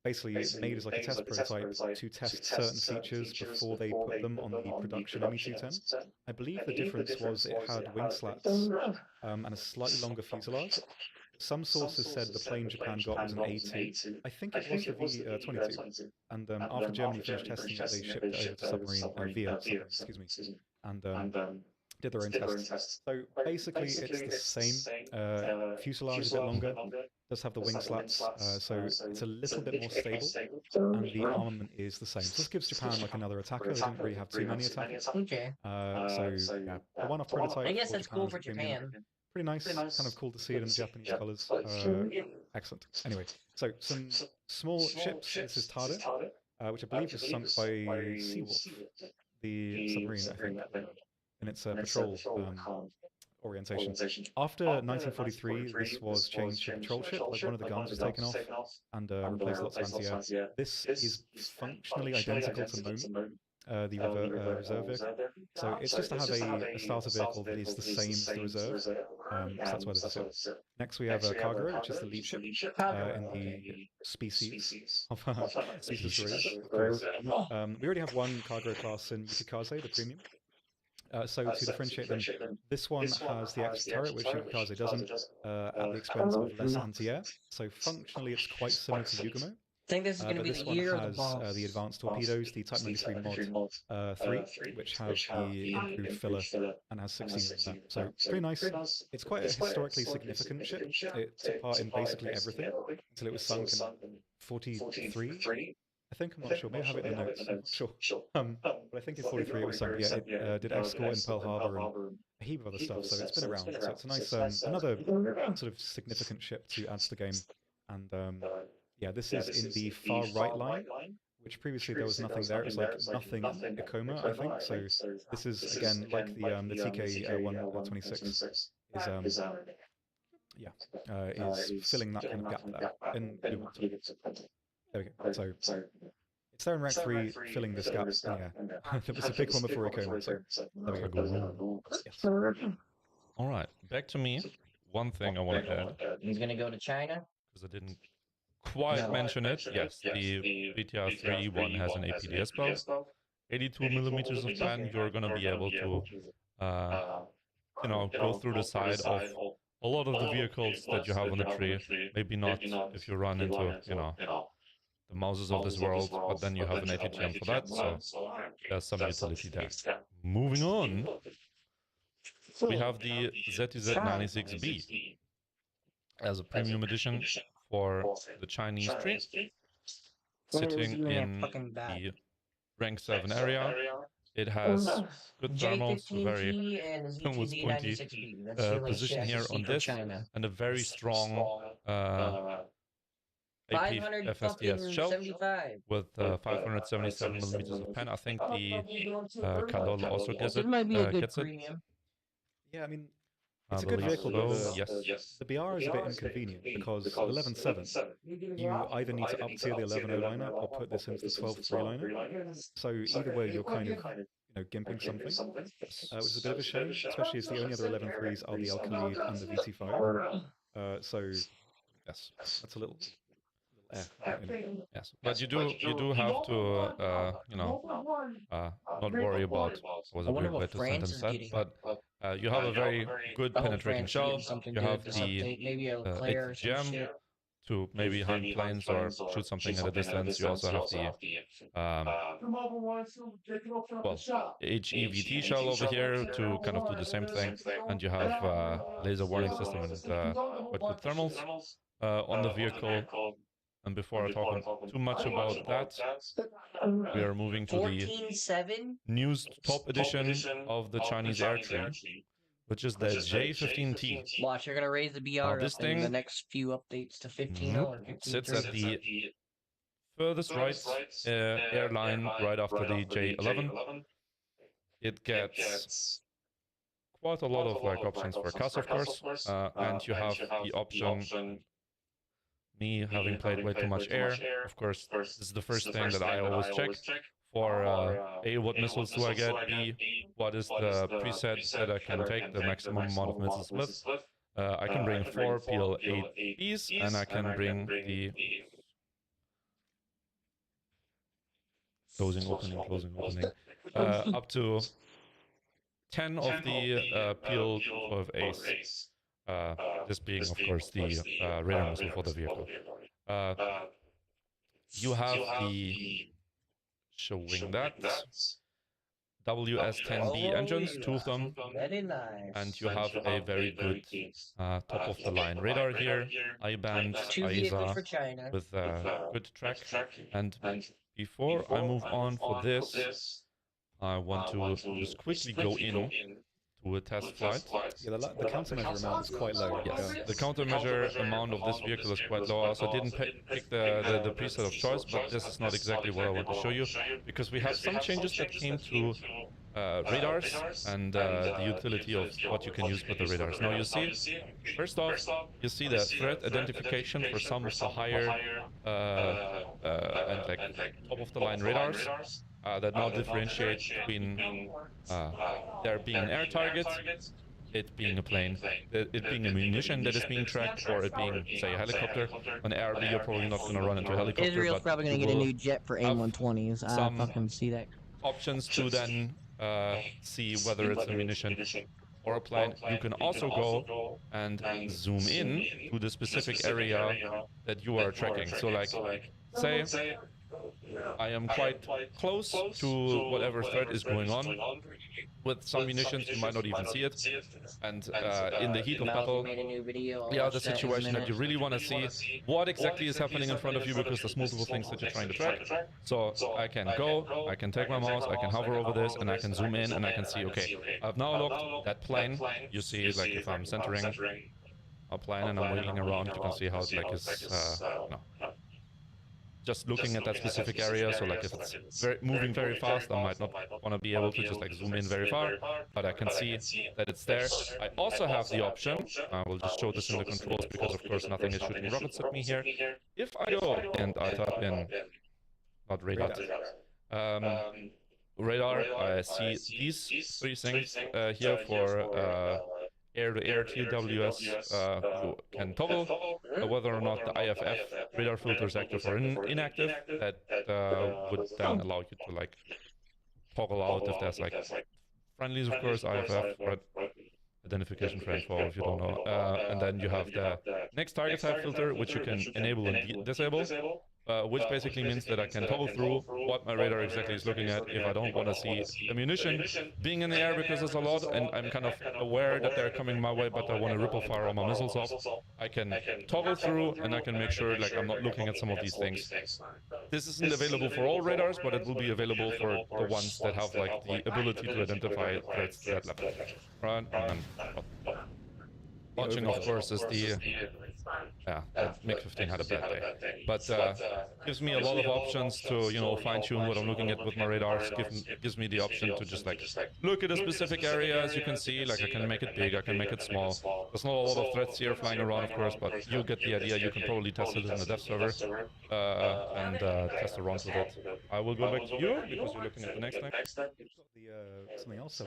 basically made as like a test prototype to test certain features before they put them on the production ME210. I believe the difference was it had wing slats and a slightly longer fuselage. Some sources said the plane Japan got was an A2. I think it was the V22. And after Germany finished testing it, they shipped it over to submarine, via submarine, excuse me, and did their own tests. So basically, it's the same. Fuselage is a bit longer. Does have the wing slats, so it's a little bit more stable, and the armament is the same. So this gives Japan like another attacker. They didn't really have too many attackers. Okay. So yeah, a one-off prototype. I guess that's cool for Japan. Pretty nice, kind of cool to see it in the Japanese colours. Excellent. Anyway, so some small ships. This is Tade, which I believe was sunk by Seawolf, the submarine, I think, in its patrol orientation. After 1943, this was changed to a patrol ship, like one of the guns was taken off and replaced lots of anti-air. This is functionally identical to Momi, the reserve vehicle. So it's just to have a starter vehicle that is the same as the reserve. So that's why this is it. Next we have Cargo, which is the lead ship in the species of species destroyers. We already have one cargo class in Yukikaze, the premium. So to differentiate them, this one has the extra turret, which Yukikaze doesn't, at the expense of less anti-air. So functionally, it's quite similar to Yugamo. I think this is going to be the year of the boss. This one has the advanced torpedoes, the Type 93 Mod 3, which has the improved filler and has 16 of them. So pretty nice. It's quite a historically significant ship. It took part in basically everything until it was sunk in 43. I think, I'm not sure, maybe I have it in the notes, I'm not sure. But I think in 43 it was sunk. Yeah, it did escort in Pearl Harbor and a heap of other stuff, so it's been around. So it's a nice, another sort of significant ship to add to the game. And yeah, this is in the far right line, which previously there was nothing there. It was like nothing Ikoma, I think. So this is, again, like the TK-126 is, is filling that kind of gap there. And there we go. So it's there in rank 3, filling this gap. Yeah, there was a big one before Ikoma. So there we go. Yes. All right, back to me. One thing I want to add. He's going to go to China? Because I didn't quite mention it. Yes, the BTR-3 one has an APDS bow. 82 millimeters of pen. You're going to be able to, you know, go through the side of a lot of the vehicles that you have on the tree. Maybe not if you run into, you know, the Mouses of this world, but then you have an ATGM for that, so there's some utility there. Moving on, we have the ZTZ-96B as a premium edition for the Chinese tree, sitting in the rank 7 area. It has good thermals, very pointy position here on this, and a very strong AP FSDS shell with 577 millimeters of pen. I think the Candole also gets it. Yeah, I mean, it's a good vehicle, but yes. The BR is a bit inconvenient because 11.7, you either need to up-tier the 11.0 lineup or put this into the 12.3 lineup. So either way, you're kind of, you know, gimping something, which is a bit of a shame, especially as the only other 11.3s are the El Khalid and the VT5. So yes, that's a little. Yes, but you do have to you know, not worry about, was a weird way to sentence that, but you have a very good penetrating shell. You have the ATGM to maybe hunt planes or shoot something at a distance. You also have the HEVT shell over here to kind of do the same thing, and you have laser warning system and quite good thermals on the vehicle. And before I talk too much about that, we are moving to the newest top edition of the Chinese air tree, which is the J15T. Watch, they're gonna raise the BR this up in the next few updates to 15 or 15. Sits at the furthest right airline right after the J11. It gets quite a lot of like options for CAS, of course, and you have the option. Me having played way too much air, of course, this is the first thing that I always check for A, what missiles do I get, B, what is the preset that I can take, the maximum amount of missiles with. I can bring 4 PL8Bs, and I can bring the closing, opening, up to 10 of the PL12As. This being, of course, the radar missile for the vehicle. You have the showing that WS-10B engines, 2 of them, and you have a very good top-of-the-line radar here, I-band, AESA, with good track. And before I move on for this, I want to just quickly go in to a test flight. Yeah, the countermeasure amount is quite low. Yes, the countermeasure amount of this vehicle is quite low. I also didn't pick the preset of choice, but this is not exactly what I want to show you, because we have some changes that came to radars and the utility of what you can use with the radars. Now you see, first off, you see the threat identification for some of the higher and like top-of-the-line radars. That now differentiate between there being an air target, it being a plane, it being a munition that is being tracked, or it being, say, a helicopter. On ARB, you're probably not going to run into a helicopter. Israel's probably going to get a new jet for AIM-120s. I fucking see that. Options to then see whether it's a munition or a plane. You can also go and zoom in to the specific area that you are tracking. So, like, say, I am quite close to whatever threat is going on. With some munitions, you might not even see it. And in the heat of battle, yeah, the situation that you really want to see what exactly is happening in front of you, because there's multiple things that you're trying to track. So I can go, I can take my mouse, I can hover over this, and I can zoom in, and I can see, okay, I've now looked that plane. You see, like, if I'm centering a plane and I'm waiting around, you can see how it, like, is, no. Just looking at that specific area, so like if it's moving very fast, I might not want to be able to just like zoom in very far, but I can see that it's there. I also have the option, I will just show this in the controls because of course nothing is shooting rockets at me here. If I go and I type in, not radar, radar, I see these 3 things here for air-to-air TWS. You can toggle whether or not the IFF radar filter is active or inactive. That would then allow you to like toggle out if there's like friendlies, of course, IFF, red identification for info if you don't know. And then you have the next target type filter, which you can enable and disable. Which basically means that I can toggle through what my radar exactly is looking at. If I don't want to see ammunition being in the air because there's a lot, and I'm kind of aware that they're coming my way, but I want to ripple fire all my missiles off, I can toggle through and I can make sure like I'm not looking at some of these things. This isn't available for all radars, but it will be available for the ones that have like the ability to identify threats to that level. Right? And launching, of course, is the that MiG-15 had a bad day, but gives me a lot of options to, you know, fine-tune what I'm looking at with my radars. Gives me the option to just like look at a specific area. As you can see, like I can make it big, I can make it small. There's not a lot of threats here flying around, of course, but you get the idea. You can probably test it in the dev server and test around with it. I will go back to you because you're looking at the next thing. Something else.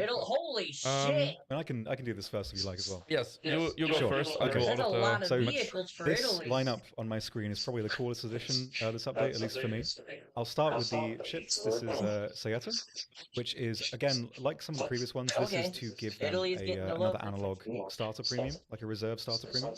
Holy shit! I can do this first if you like as well. Yes, you go first. I'll go There's a lot of so vehicles for this Italy. lineup on my screen is probably the coolest addition this update, at least for me. I'll start with the ships. This is Sayeta, which is, again, like some of the previous ones, this is to give them another analog starter premium, like a reserve starter premium.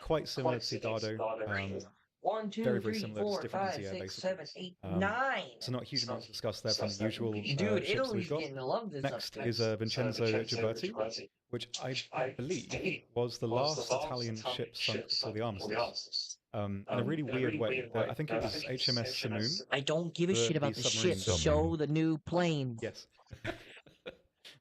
Quite similar to Dardo. 1, 2, very 3, similar, 4, just different 5, in the air, 6, basically. 7, 8, 9. So not huge amounts discussed there from the usual Dude, ships Italy's we've got. getting to love this Next update. is Vincenzo Gioberti, which I believe was the last Italian ship sunk before the armistice. In a really weird way. I think it was HMS Simoon. I don't give a shit about the ship. submarine. Show the new plane. Yes.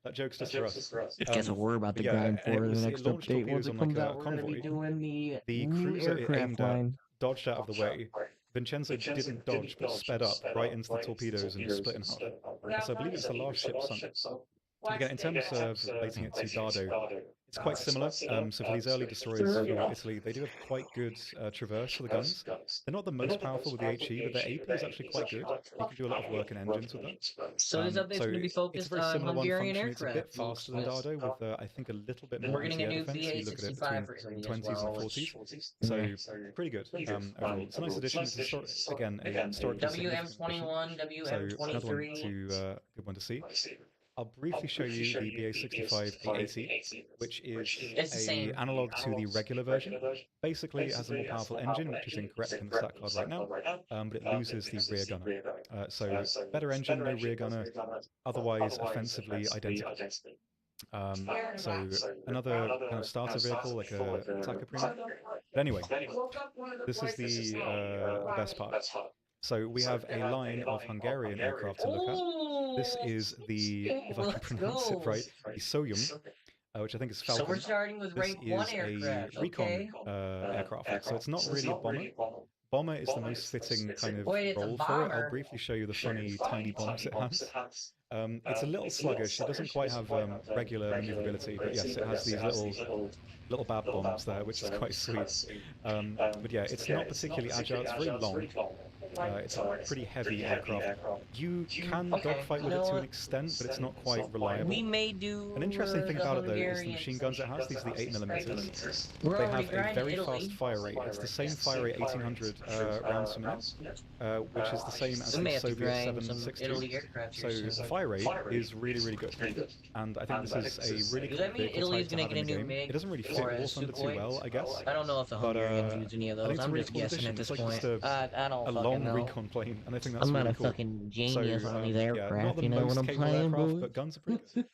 That joke's just for us. Guess what we're about to grind for the next update. Once it comes out, we're going to be doing the new cruiser it aimed aircraft line. at dodged out of the way. Vincenzo didn't dodge, but sped up right into the torpedoes and split in half. So I believe it's the last ship sunk. Again, in terms of relating it to Dardo, it's quite similar. So for these early destroyers for Italy, they do have quite good traverse for the guns. They're not the most powerful with the HE, but their AP is actually quite good. You can do a lot of work in engines with that. So this update's going to be focused on Hungarian aircraft. It's a bit faster than Dardo, with I think a little bit more we're getting a new defense. You look at it between 20s and 40s. So pretty good overall. It's a nice addition. It's again a historically WM21, WM23. Good one to see. I'll briefly show you the BA65-880, which is an analog to the regular version. Basically, it has a more powerful engine, which is incorrect in the stat card right now, but it loses the rear gunner. So better engine, no rear gunner, otherwise offensively identical. So another kind of starter vehicle, like a attacker prima. But anyway, this is the best part. So we have a line of Hungarian aircraft to look at. This is the, if I can pronounce it right, the Soyuz, which I think is Falcon. So we're starting with rank 1 aircraft. This is a recon aircraft, so it's not really a bomber. Bomber is the most fitting kind of role for it. I'll briefly show you the funny tiny bombs it has. It's a little sluggish. It doesn't quite have regular maneuverability, but yes, it has these little bab bombs there, which is quite sweet. But yeah, it's not particularly agile. It's very long. It's a pretty heavy aircraft. You can dogfight with it to an extent, but it's not quite reliable. We may do an interesting thing about it, though, is the machine guns it has. These are the 8mm. They have a very fast fire rate. It's the same fire rate, 1800 rounds per minute, which is the same as the Soviet 760. So the fire rate is really, really good. And I think this is a really cool vehicle type to have in the game. It doesn't really fit War Thunder too well, I guess. I don't know if the Hungarians use any of those. I'm just guessing at this point. I don't fucking know. Recon plane, and I think that's I'm really not a cool. fucking genius on these aircraft, not the you know most what I'm capable playing, aircraft, but guns are pretty good.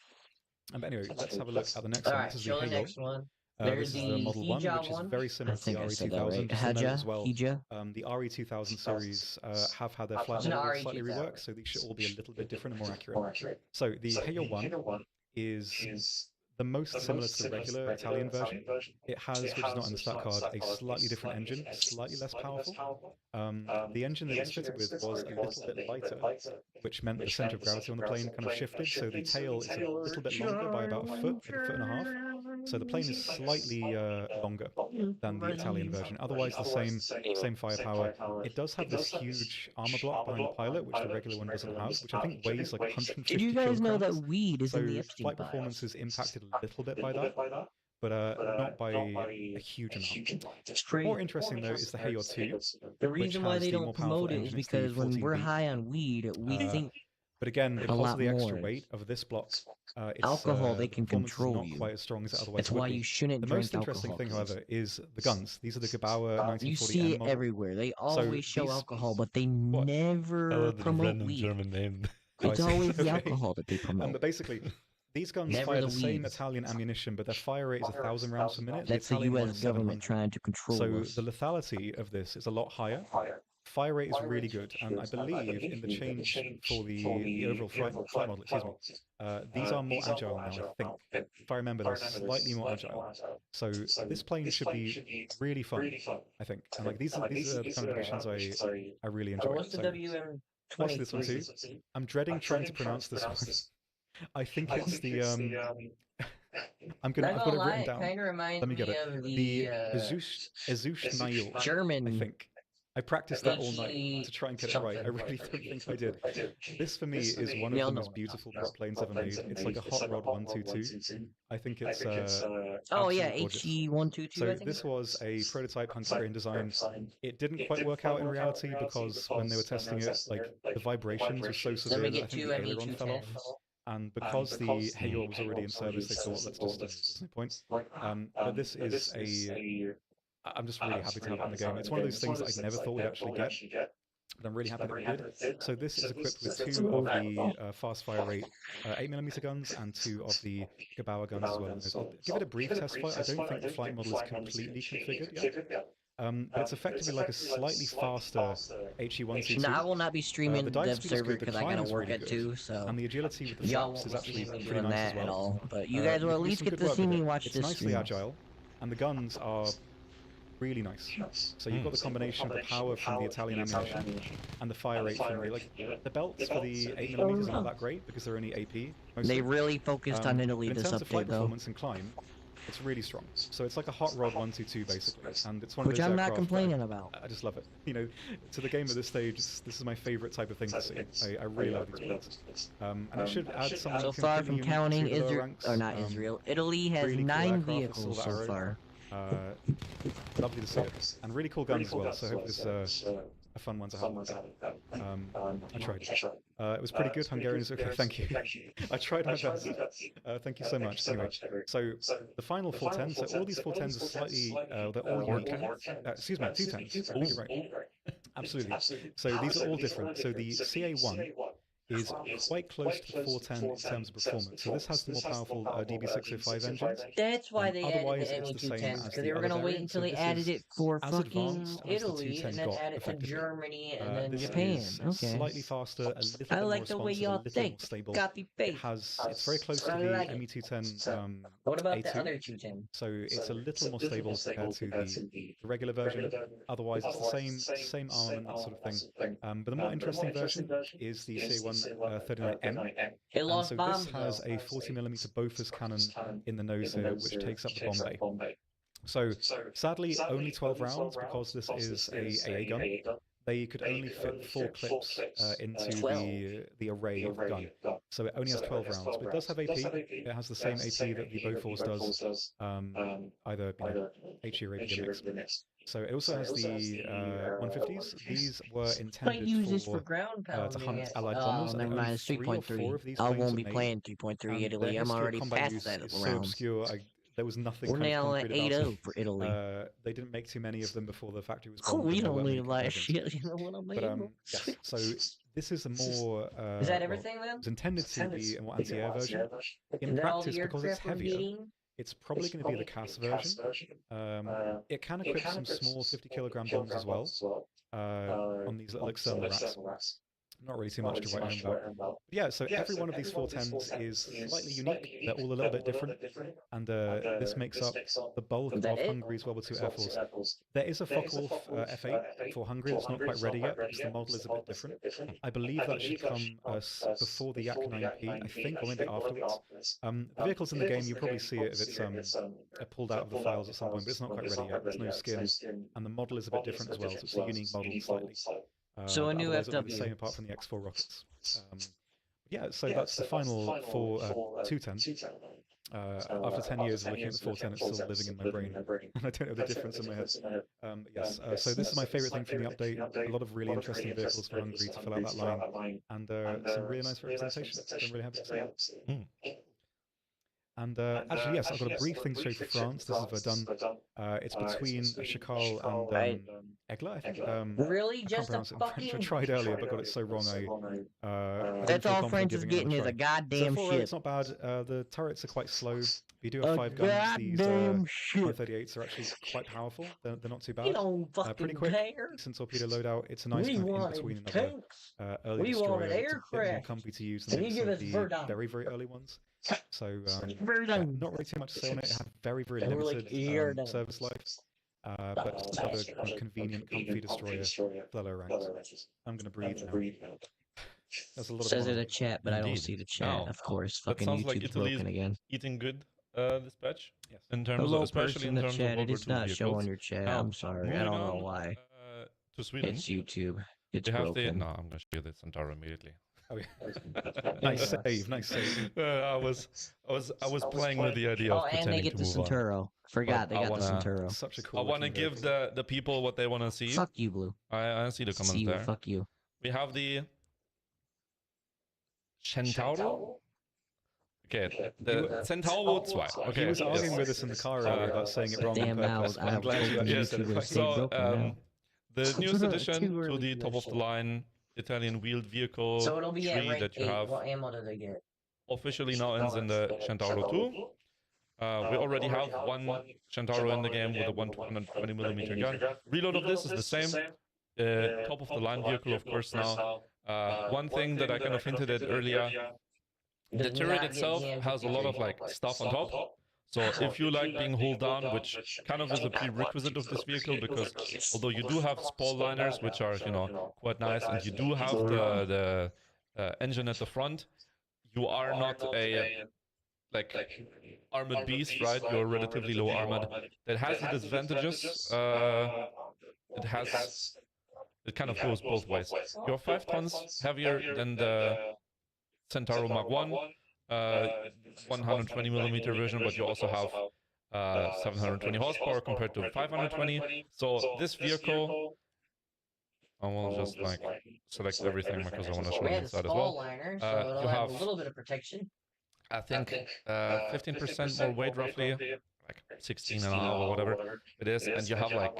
But anyway, let's have a look at the next one. Alright, This is show the Halo. next one. This is the Model 1, which is very similar to the RE2000 as well. The RE2000 series have had their flight models slightly reworked, so these should all be a little bit different and more accurate. So the Halo 1 is the most similar to the regular Italian version. It has, which is not in the stat card, a slightly different engine, slightly less powerful. The engine that it's fitted with was a little bit lighter, which meant the center of gravity on the plane kind of shifted, so the tail is a little bit longer by about a foot, like a foot and a half. So the plane is slightly longer than the Italian version. Otherwise the same firepower. It does have this huge armor block behind the pilot, which the regular one doesn't have, which I think weighs like 150 kilograms. Did you guys know that weed is in the Epstein flight performance is impacted a little bit by that, but not by a huge amount. More interesting though is the Halo 2. The reason why they don't promote it is because when we're high on weed, we think. But again, because of the extra weight of this block, alcohol they can control not you. quite as strong as it otherwise That's would why be. you shouldn't the drink most interesting alcohol. thing, however, is the guns. These are the Gebauer 1940 You see it model. everywhere. They always show these- alcohol, but they never promote weed. German name. It's always the Okay. alcohol that they promote. But basically, these guns Never fire the the same weeds. Italian ammunition, but their fire rate is 1,000 rounds per minute. That's the Italian one U.S. is government 700. trying to control So us. the lethality of this is a lot higher. Fire rate is really good, and I believe in the change for the overall flight model, these are more agile now, I think. If I remember, they're slightly more agile. So this plane should be really fun, I think. And like these are the kind of additions I really enjoy. What's the So watch this one too. I'm dreading trying to pronounce this one. I think it's the I've got it written down. Let me get it. The Azush Nail, German. I think. I practiced that all night to try and get it right. I really don't think I did. This for me is one of the most beautiful prop planes ever made. It's like a hot rod 122. I think it's oh yeah, absolutely HE122. gorgeous. I So think. this was a prototype Hungarian design. It didn't quite work out in reality because when they were testing it, like the vibrations were so severe that I think the aileron fell off. And because the Hayor was already in service, they thought, let's just there's no point. But this is I'm just really happy to have it in the game. It's one of those things that I never thought we'd actually get, but I'm really happy that we did. So this is equipped with 2 of the fast fire rate 8mm guns and 2 of the Gebauer guns as well. I'll give it a brief test flight. I don't think the flight model is completely configured yet. But it's effectively like a slightly faster HE1C2. No, I will not be streaming the the dive dev speed is server good, the because I gotta climb is work really at good, 2, so and the agility with the y'all flaps won't is be actually seeing me pretty doing nice that as well. at all. But you guys You will can at do least some get good to work see with me it. watch It's this nicely stream. agile, and the guns are really nice. So you've got the combination of the power from the Italian ammunition and the fire rate from the belts for the 8mm aren't that great because they're only AP mostly. They really focused on Italy But in this terms of flight update, though. performance and climb, it's really strong. So it's like a hot rod 122 basically, and it's one of Which those I'm not aircraft complaining about. I just love it. You know, to the game at this stage, this is my favorite type of thing to see. I really love these planes. And it should add something So far from completely counting unique to the lower Israel, ranks. or not Israel, Italy has really cool 9 aircraft with vehicles Silver so Arrow. far. Lovely to see it, and really cool guns as well. So I hope this is a fun one to have. I tried. It was pretty good. Hungarians, okay, thank you. I tried my best. Thank you so much. Anyway, so the final 410s. So all these 410s are slightly, they're all unique. Excuse me, 210s. Oh, you're right. Absolutely. So these are all different. So the CA1 is quite close to the 410 in terms of performance. So this has the more powerful DB605 engines. That's why they added Otherwise, the it's the same ME210s, as because the they were other going to wait variant. until So they this added is it for as fucking advanced as the Italy, 210 and then got, add it to effectively. Germany, and then This Japan. is Okay. slightly faster, a little bit I more like the way responsive, a y'all little think. more stable. Copy It paste. it's very close to I the like it. ME210 What about A2. the other 210? So it's a little more stable compared to the regular version. Otherwise, it's the same armament, that sort of thing. But the more interesting version is the CA1 39M. It lost so bombs, this has though. a 40mm Bofors cannon in the nose here, which takes up the bomb bay. So sadly, only 12 rounds because this is a AA gun. They could only fit 4 clips into the array of the gun. So it only has 12 rounds, but it does have AP. It has the same AP that the Bofors does, either HE or AP mix. So it also has the 150s. These were Might use this intended for ground to pounding. hunt Allied bombers. Never and mind, only it's 3 or 4 of these I planes won't are be made. playing 3.3 And Italy. their I'm history of already combat past use that is so round. obscure. There was nothing We're kind of now at concrete about 8-0 it. for Italy. They didn't make too many of them before the factory was Oh, bombed. we and there don't weren't any need last conversions. shit. You know what I mean? But yes, so this is a more Is that everything then? it's intended to be a more anti-air version. In Is that all practice, the because it's aircraft we're heavier, getting? it's probably going to be the CAS version. It can equip some small 50-kilogram bombs as well on these little external racks. Not really too much to write home about. But yeah, so every one of these 410s is slightly unique. They're all a little bit different. And this makes up the bulk of Hungary's World War II Air Force. There is a Focke-Wulf F8 for Hungary. It's not quite ready yet because the model is a bit different. I believe that should come before the Yak 9P, I think, or maybe afterwards. The vehicle's in the game. You probably see it if it's pulled out of the files at some point, but it's not quite ready yet. There's no skin. And the model is a bit different as well, so it's a unique model slightly. So a new otherwise it'll FW. be the same apart from the X4 rockets. Yeah, so that's the final for 210. After 10 years of looking at the 410, it's still living in my brain, and I don't know the difference in my head. Yes, so this is my favourite thing from the update. A lot of really interesting vehicles for Hungary to fill out that line, and some really nice representation. So I'm really happy to see. And actually, yes, I've got a brief thing to show for France. This is Verdun. It's between Chakal and Egla, I think. Really? I can't Just a pronounce it in French. I fucking... tried earlier, but got it so wrong. I That's all feel France is confident getting giving it is a another try. goddamn So 4 shit. it's not bad. The turrets are quite slow. You do have A 5 guns. These goddamn shit. 138s are actually quite powerful. They're not too We bad. don't fucking Pretty quick. care. Decent torpedo loadout. It's a nice We kind of in wanted between another tanks. early We destroyer. wanted It's a bit more aircraft. comfy to use And than you some give of us the Verdun. very, very early ones. So Verdun. not really too much to say on it. It had very, very And we're like, limited service life. But just another kind of convenient, comfy destroyer for the low ranks. I'm going to breathe now. That's a lot Says of in fun. the chat, but I don't Indeed. see the chat, Oh, of course. that Fucking sounds like YouTube's Italy is broken again. eating good this patch. Yes. In terms Hello, of, especially person in in the terms chat. of World It is War II not vehicles. showing your chat. Now, I'm sorry. I moving don't know on, why. to Sweden. It's YouTube. It's They have the broken. no. I'm gonna show you the Centaur immediately. Oh, yeah. Nice save, nice save. I was playing with the idea of Oh, and pretending they get to the move on. Centauro. Forgot they I got the wanna- Centauro. Such a cool. I want to looking give vehicle. the people what they want to see. Fuck you, Blue. I see the comments See you. there. Fuck you. We have the Centauro. Okay, the Centauro 2. Okay, He was arguing yes. with us in the car earlier about saying it wrong on Damn, now purpose. I I'm was glad you hoping actually yes, said it YouTube right. was So, broken now. the newest addition Too to early the for top that of the shit. line Italian wheeled vehicle So it'll be at tree rank that you 8. have What ammo do they get? officially now ends in the Centauro 2. We already have one Shintaro in the game with a 120mm gun. Reload of this is the same. Top of the line vehicle, of course, now. One thing that I kind of hinted at earlier, the turret itself has a lot of like stuff on top. So if you like being hulled down, which kind of is a prerequisite of this vehicle, because although you do have spall liners, which are, you know, quite nice, and you do have the engine at the front, you are not a like armored beast, right? You're relatively low armored. That has its advantages. It kind of goes both ways. You're 5 tons heavier than the Centauro Mark 1, 120mm version, but you also have 720 horsepower compared to 520. So this vehicle, I will just like select everything because I want to show you inside as well. You have a little bit of protection. I think 15% more weight roughly, like 16 and a half or whatever it is, and you have like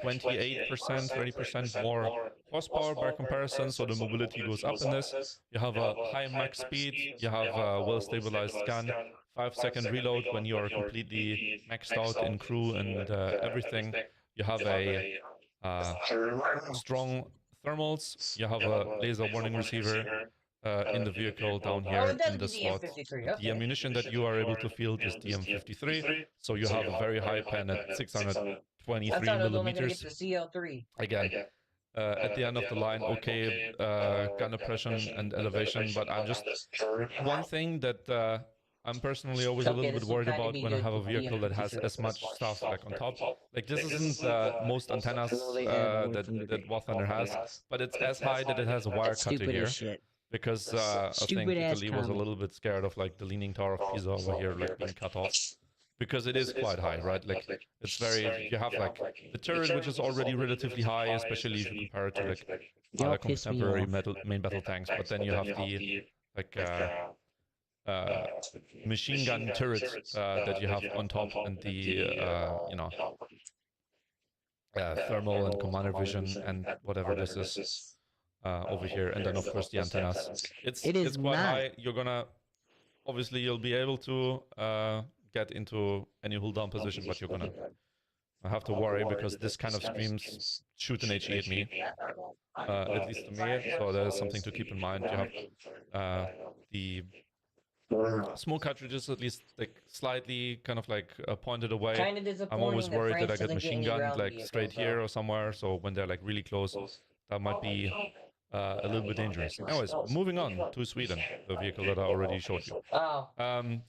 28%, 30% more horsepower by comparison, so the mobility goes up in this. You have a high max speed, you have a well-stabilized gun, 5-second reload when you are completely maxed out in crew and everything. You have a strong thermals, you have a laser warning receiver in the vehicle down here in the slot. The ammunition that you are able to field is DM53, so you have a very high pen at 623 millimeters. Again, at the end of the line, okay, gun oppression and elevation, but I'm just one thing that I'm personally always a little bit worried about when I have a vehicle that has as much stuff like on top. Like this isn't the most antennas that Warthunder has, but it's as high that it has a wire cutter here. Because I think Italy was a little bit scared of like the Leaning Tower of Pisa over here like being cut off. Because it is quite high, right? Like it's very, you have like the turret, which is already relatively high, especially if you compare it to like other contemporary main battle tanks. But then you have the like machine gun turret that you have on top, and the you know, thermal and commander vision and whatever this is over here, and then of course the antennas. It's quite high. You're gonna obviously you'll be able to get into any hull down position, but you're gonna have to worry because this kind of screams shoot an HE at me, at least to me. So there's something to keep in mind. You have the smoke cartridges at least like slightly kind of like pointed away. I'm always worried that I get machine gunned like straight here or somewhere. So when they're like really close, that might be a little bit dangerous. Anyways, moving on to Sweden, the vehicle that I already showed you.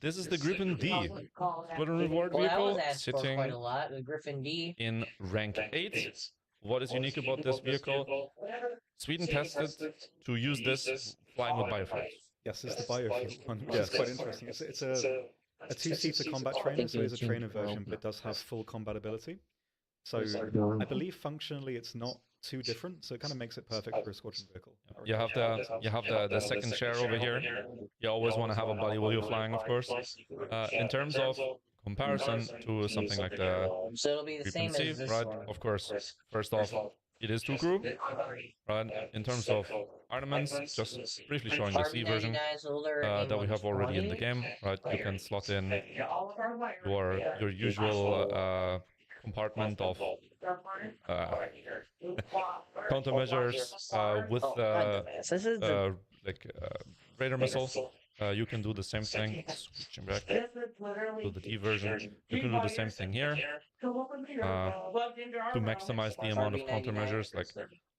This is the Gripen D. Squadron Reward vehicle sitting in rank 8. What is unique about this vehicle? Sweden tested to use this flying with biofuels. Yes, it's the biofuel one, which is quite interesting. It's a two-seater combat trainer, so it's a trainer version, but it does have full combat ability. So I believe functionally it's not too different, so it kind of makes it perfect for a squadron vehicle. You have the second chair over here. You always want to have a buddy while you're flying, of course. In terms of comparison to something like the Gripen C, right? Of course, first off, it is 2 crew, right? In terms of armaments, just briefly showing the C version that we have already in the game, right? You can slot in your usual compartment of countermeasures with radar missile. You can do the same thing, switching back to the D version. You can do the same thing here to maximize the amount of countermeasures. Like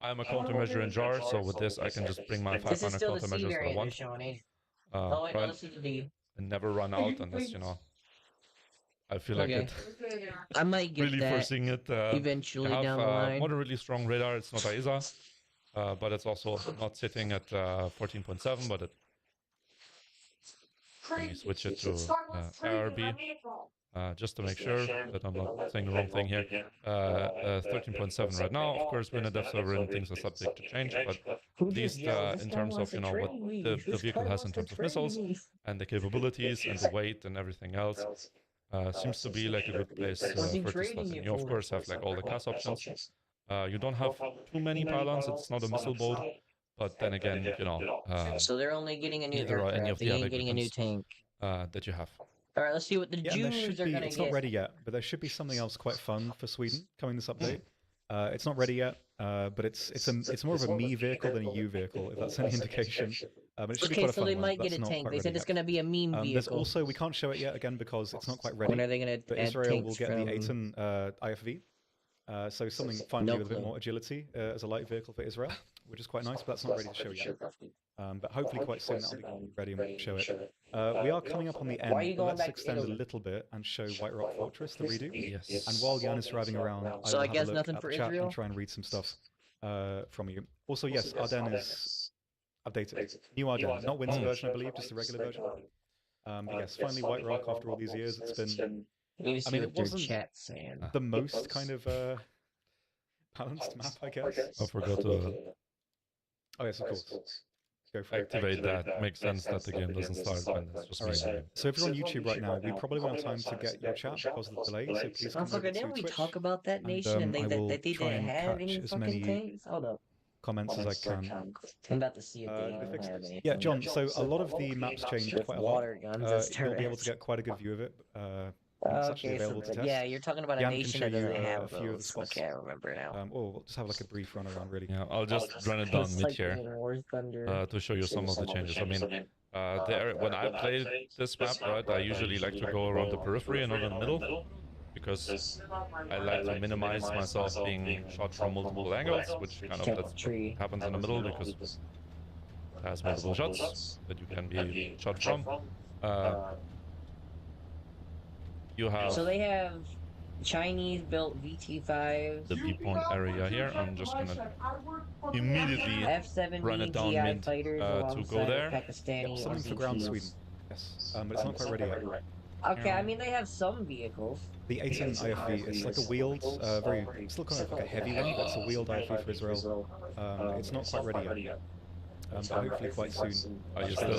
I'm a countermeasure in jar, so with this I can just bring my 500 countermeasures that I want, right? And never run out unless, you know, I feel like it. I might get really that foreseeing it. eventually down the line. Moderately strong radar. It's not AESA, but it's also not sitting at 14.7, but let me switch it to ARB just to make sure that I'm not saying the wrong thing here. 13.7 right now. Of course, we're in a dev server and things are subject to change, but at least in terms of, you know, what the vehicle has in terms of missiles and the capabilities and the weight and everything else. Seems to be like a good place for it to slot in. You of course have like all the class options. You don't have too many pylons. It's not a missile boat, but then again, you know. So they're only getting a new neither are any of the other getting a new tank that you have. All right, let's see what the Yeah, and there Jews should are be. gonna It's get. not ready yet, but there should be something else quite fun for Sweden coming this update. It's not ready yet, but it's more of a me vehicle than a you vehicle, if that's any indication. But it should be Okay, quite a so fun they one. might That's get a not tank. quite They ready said it's yet. gonna be a meme There's vehicle. also, we can't show it yet again because it's not quite ready. When are they gonna But add Israel will tanks get from... the Aten IFV. So something finally No with a bit clue. more agility as a light vehicle for Israel, which is quite nice, but that's not ready to show yet. But hopefully quite soon that'll be ready and we can show it. We are coming up on the Why are you end, but going let's back to extend a Italy? little bit and show White Rock Fortress, the redo. Yes. And while Jan is driving around, I So will I have guess a look nothing at for the chat Israel? and try and read some stuff from you. Also, yes, Ardennes is updated. New Ardennes, not winter version, I believe, just the regular version. But yes, finally White Rock after all these years. It's been, I mean, it wasn't chat's saying. the most kind of balanced map, I guess. I forgot to Oh yes, of course. Go for it. activate that. Makes sense that the game doesn't start when it's just me. Alright, so if you're on YouTube right now, we probably won't have time to get your chat because of the delay, so please come over Motherfucker, to didn't we Twitch. talk about that and, nation and I they will didn't try and have catch any as fucking many tanks? Hold up. comments as I can. I'm about to see if they Did they don't fix have this? any. Yeah, John, so a lot of the maps changed quite a lot. Water guns and You'll be able to turrets. get quite a good view of it. It's actually Okay, so available to test. yeah, you're talking about a Jan can nation show that you doesn't a have few of the those. spots. Okay, I remember now. Or we'll just have like a brief run around, really. Yeah, I'll just run it down It's mid like here in War Thunder. to show you some of the changes. I mean, when I play this map, right, I usually like to go around the periphery and not in the middle, because I like to minimize myself being shot from multiple angles, which kind of happens in the middle because it has multiple shots that you can be shot from. You have So they have Chinese-built VT5s, the B-point area here. I'm just gonna immediately F-70 run it down GI mid fighters to go alongside there. Pakistani Something for ground RCTs. Sweden. Yes, but it's not quite ready yet. Okay, I mean they have some vehicles. The Aten IFV, it's like a wheeled, still kind of like a heavy one, but it's a wheeled IFV for Israel. It's not quite ready yet. But hopefully quite soon. Are you still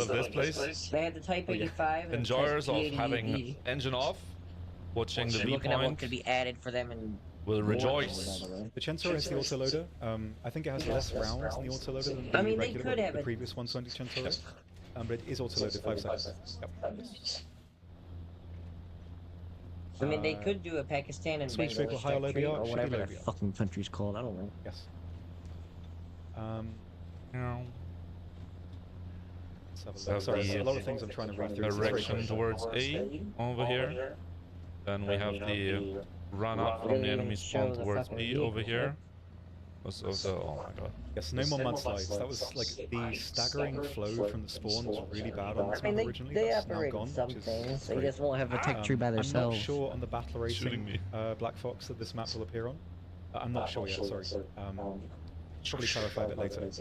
at this place? They have the Type 85 and Enjoyers Type of 80 having engine off, watching the looking at what V-point could be added for them in will rejoice. The Centaur has the autoloader. I think it has less rounds in the autoloader than I the mean, they regular, could have the it. previous 120 Centaur. But it is autoloaded 5 seconds. Yep. I mean, they could do a Pakistan and Swedish vehicle, Bangladesh high factory, Lobia, or shitty whatever that Lobia. fucking country's called. I don't know. Yes. Let's have a look. So Sorry, the a lot of things I'm trying to read through. It's very Direction quick. towards A over here. Then we have the run up from the enemy spawn towards B over here. Oh my god. Yes, no more mudslides. That was like the staggering flow from the spawn was really bad on this I mean, map originally. they That's now operate gone, some which is things. They great. just won't have a tech tree by themselves. I'm not sure on the battle Shooting racing me. Black Fox that this map will appear on. I'm not sure yet, sorry. Probably clarify a bit later. Do we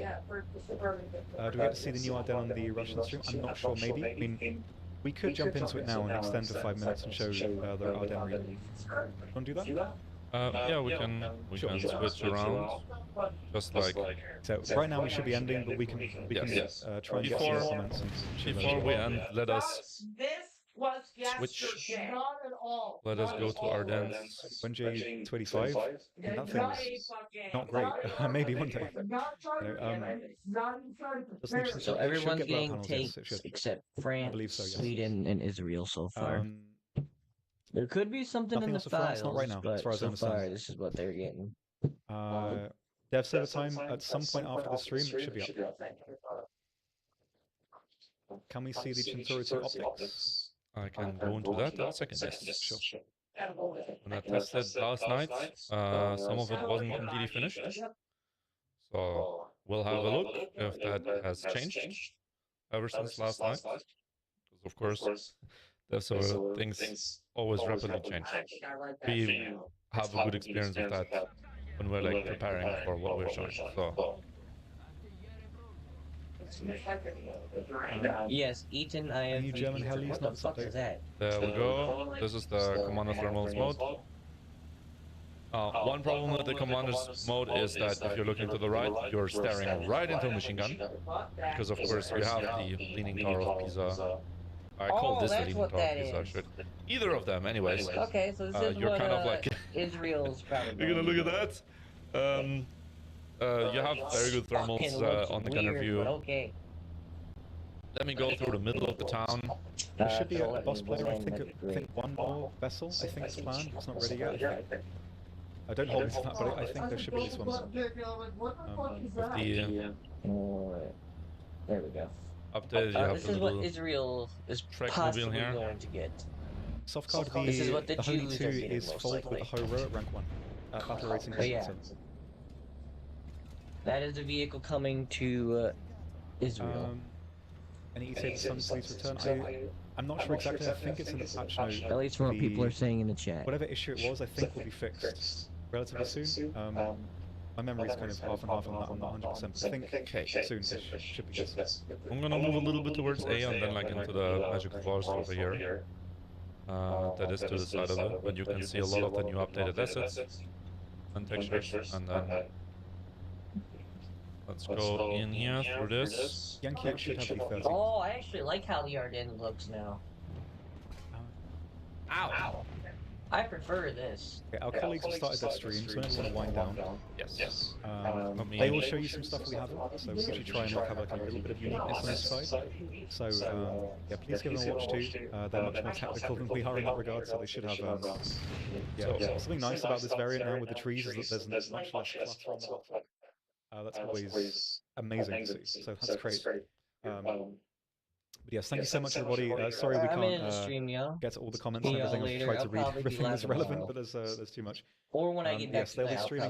get to see the new Ardennes on the Russian stream? I'm not sure, maybe. I mean, we could jump into it now and extend to 5 minutes and show the Ardennes region. Want to do that? Yeah, we can switch around, just like So right now we should be ending, but we can try and get some comments. And before we end. Let us switch. Let us go to Ardennes. When J25, that thing's not great. Maybe one day. So everyone's getting panels, takes yes, it should. except France, believe so, yes. Sweden, and Israel so far. There could be something nothing in the else for France, files, not right now, but as far as I so understand. far this is what they're getting. Dev server time at some point after the stream, it should be up. Can we see the Centauri 2 optics? I can go into that in a second. Yes, sure. When I tested last night, some of it wasn't completely finished. So we'll have a look if that has changed ever since last night. Because of course, there's several things always rapidly change. We have a good experience with that when we're like preparing for what we're showing. So Yes, Eaton IFV. New German helis, What not the fuck is that? there we go. This is the Commander Thermals mode. One problem with the Commander's mode is that if you're looking to the right, you're staring right into a machine gun. Because of course you have the Leaning Tower of Pisa. I call this the that's Leaning what Tower of that Pisa, I is. should. Either of them, anyways. Okay, so this is you're what kind of like Israel's probably you're gonna look at that. You have very good thermals on the gunner view. Okay. Let me go through the middle of the town. There should be a boss player, I think one more vessel, I think it's planned. It's not ready yet. I don't hold me to that, but I think there should be at least one more. There we go. Update, you have this is what Israel is possibly here. going to get. Soft card, this is what the Holy Jews 2 are getting, is most fold likely. with the Ho-Ro at rank 1. Battle rating But yeah. 10%. That is a vehicle coming to Israel. Any ETA to Sun please return? I'm not sure exactly, I think it's in the patch note. At least from what people are saying in the chat. Whatever issue it was, I think will be fixed relatively soon. My memory is kind of half and half on that, I'm not 100%, but I think soon-ish should be good. I'm gonna move a little bit towards A and then like into the magical forest over here. That is to the side of it, and you can see a lot of the new updated assets and textures, and then let's go in here through this. Yankee should have V30. Oh, I actually like how the Ardennes looks now. Ow! I prefer this. Okay, our colleagues have started their stream, so whenever you want to wind down, Yes. they will show you some stuff we haven't, so we usually try and have like a little bit of uniqueness on this side. So, yeah, please give them a watch too. They're much more technical than we are in that regard, so they should have, something nice about this variant now with the trees is that there's much less clutter on the bottom. That's always amazing to see, so that's great. But yes, thank you so much, everybody. Sorry we can't get to all the comments and everything. I've tried to read everything that's relevant, but there's too much. Or when I get back to they'll be streaming